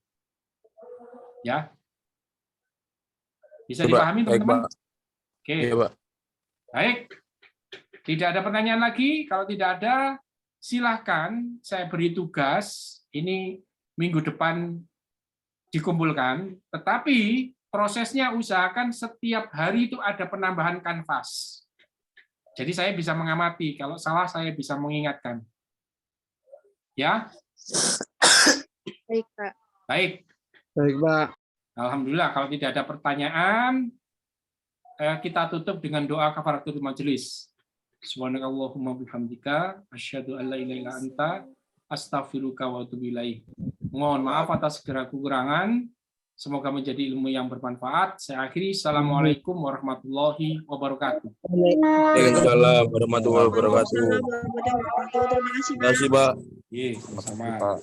Speaker 1: Ya. Bisa dipahami, teman-teman? Oke.
Speaker 4: Iya, Pak.
Speaker 1: Baik. Tidak ada pertanyaan lagi. Kalau tidak ada, silahkan saya beri tugas. Ini minggu depan dikumpulkan. Tetapi prosesnya usahakan setiap hari itu ada penambahan kanvas. Jadi saya bisa mengamati. Kalau salah, saya bisa mengingatkan. Ya.
Speaker 9: Baik, Pak.
Speaker 1: Baik.
Speaker 2: Baik, Pak.
Speaker 1: Alhamdulillah, kalau tidak ada pertanyaan, kita tutup dengan doa kafaratul majelis. Subhanakallahumma bihamdika, asyhadu an la ilaha illa anta, astaghfiruka wa atubu ilaik. Mohon maaf atas segala kekurangan. Semoga menjadi ilmu yang bermanfaat. Saya akhiri. Assalamualaikum warahmatullahi wabarakatuh.
Speaker 4: Waalaikumsalam warahmatullahi wabarakatuh.
Speaker 9: Terima kasih, Pak.
Speaker 1: Iya, sama.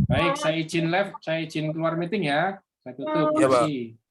Speaker 1: Baik, saya izin live, saya izin keluar meeting ya. Saya tutup.
Speaker 4: Iya, Pak.
Speaker 1: Terima kasih.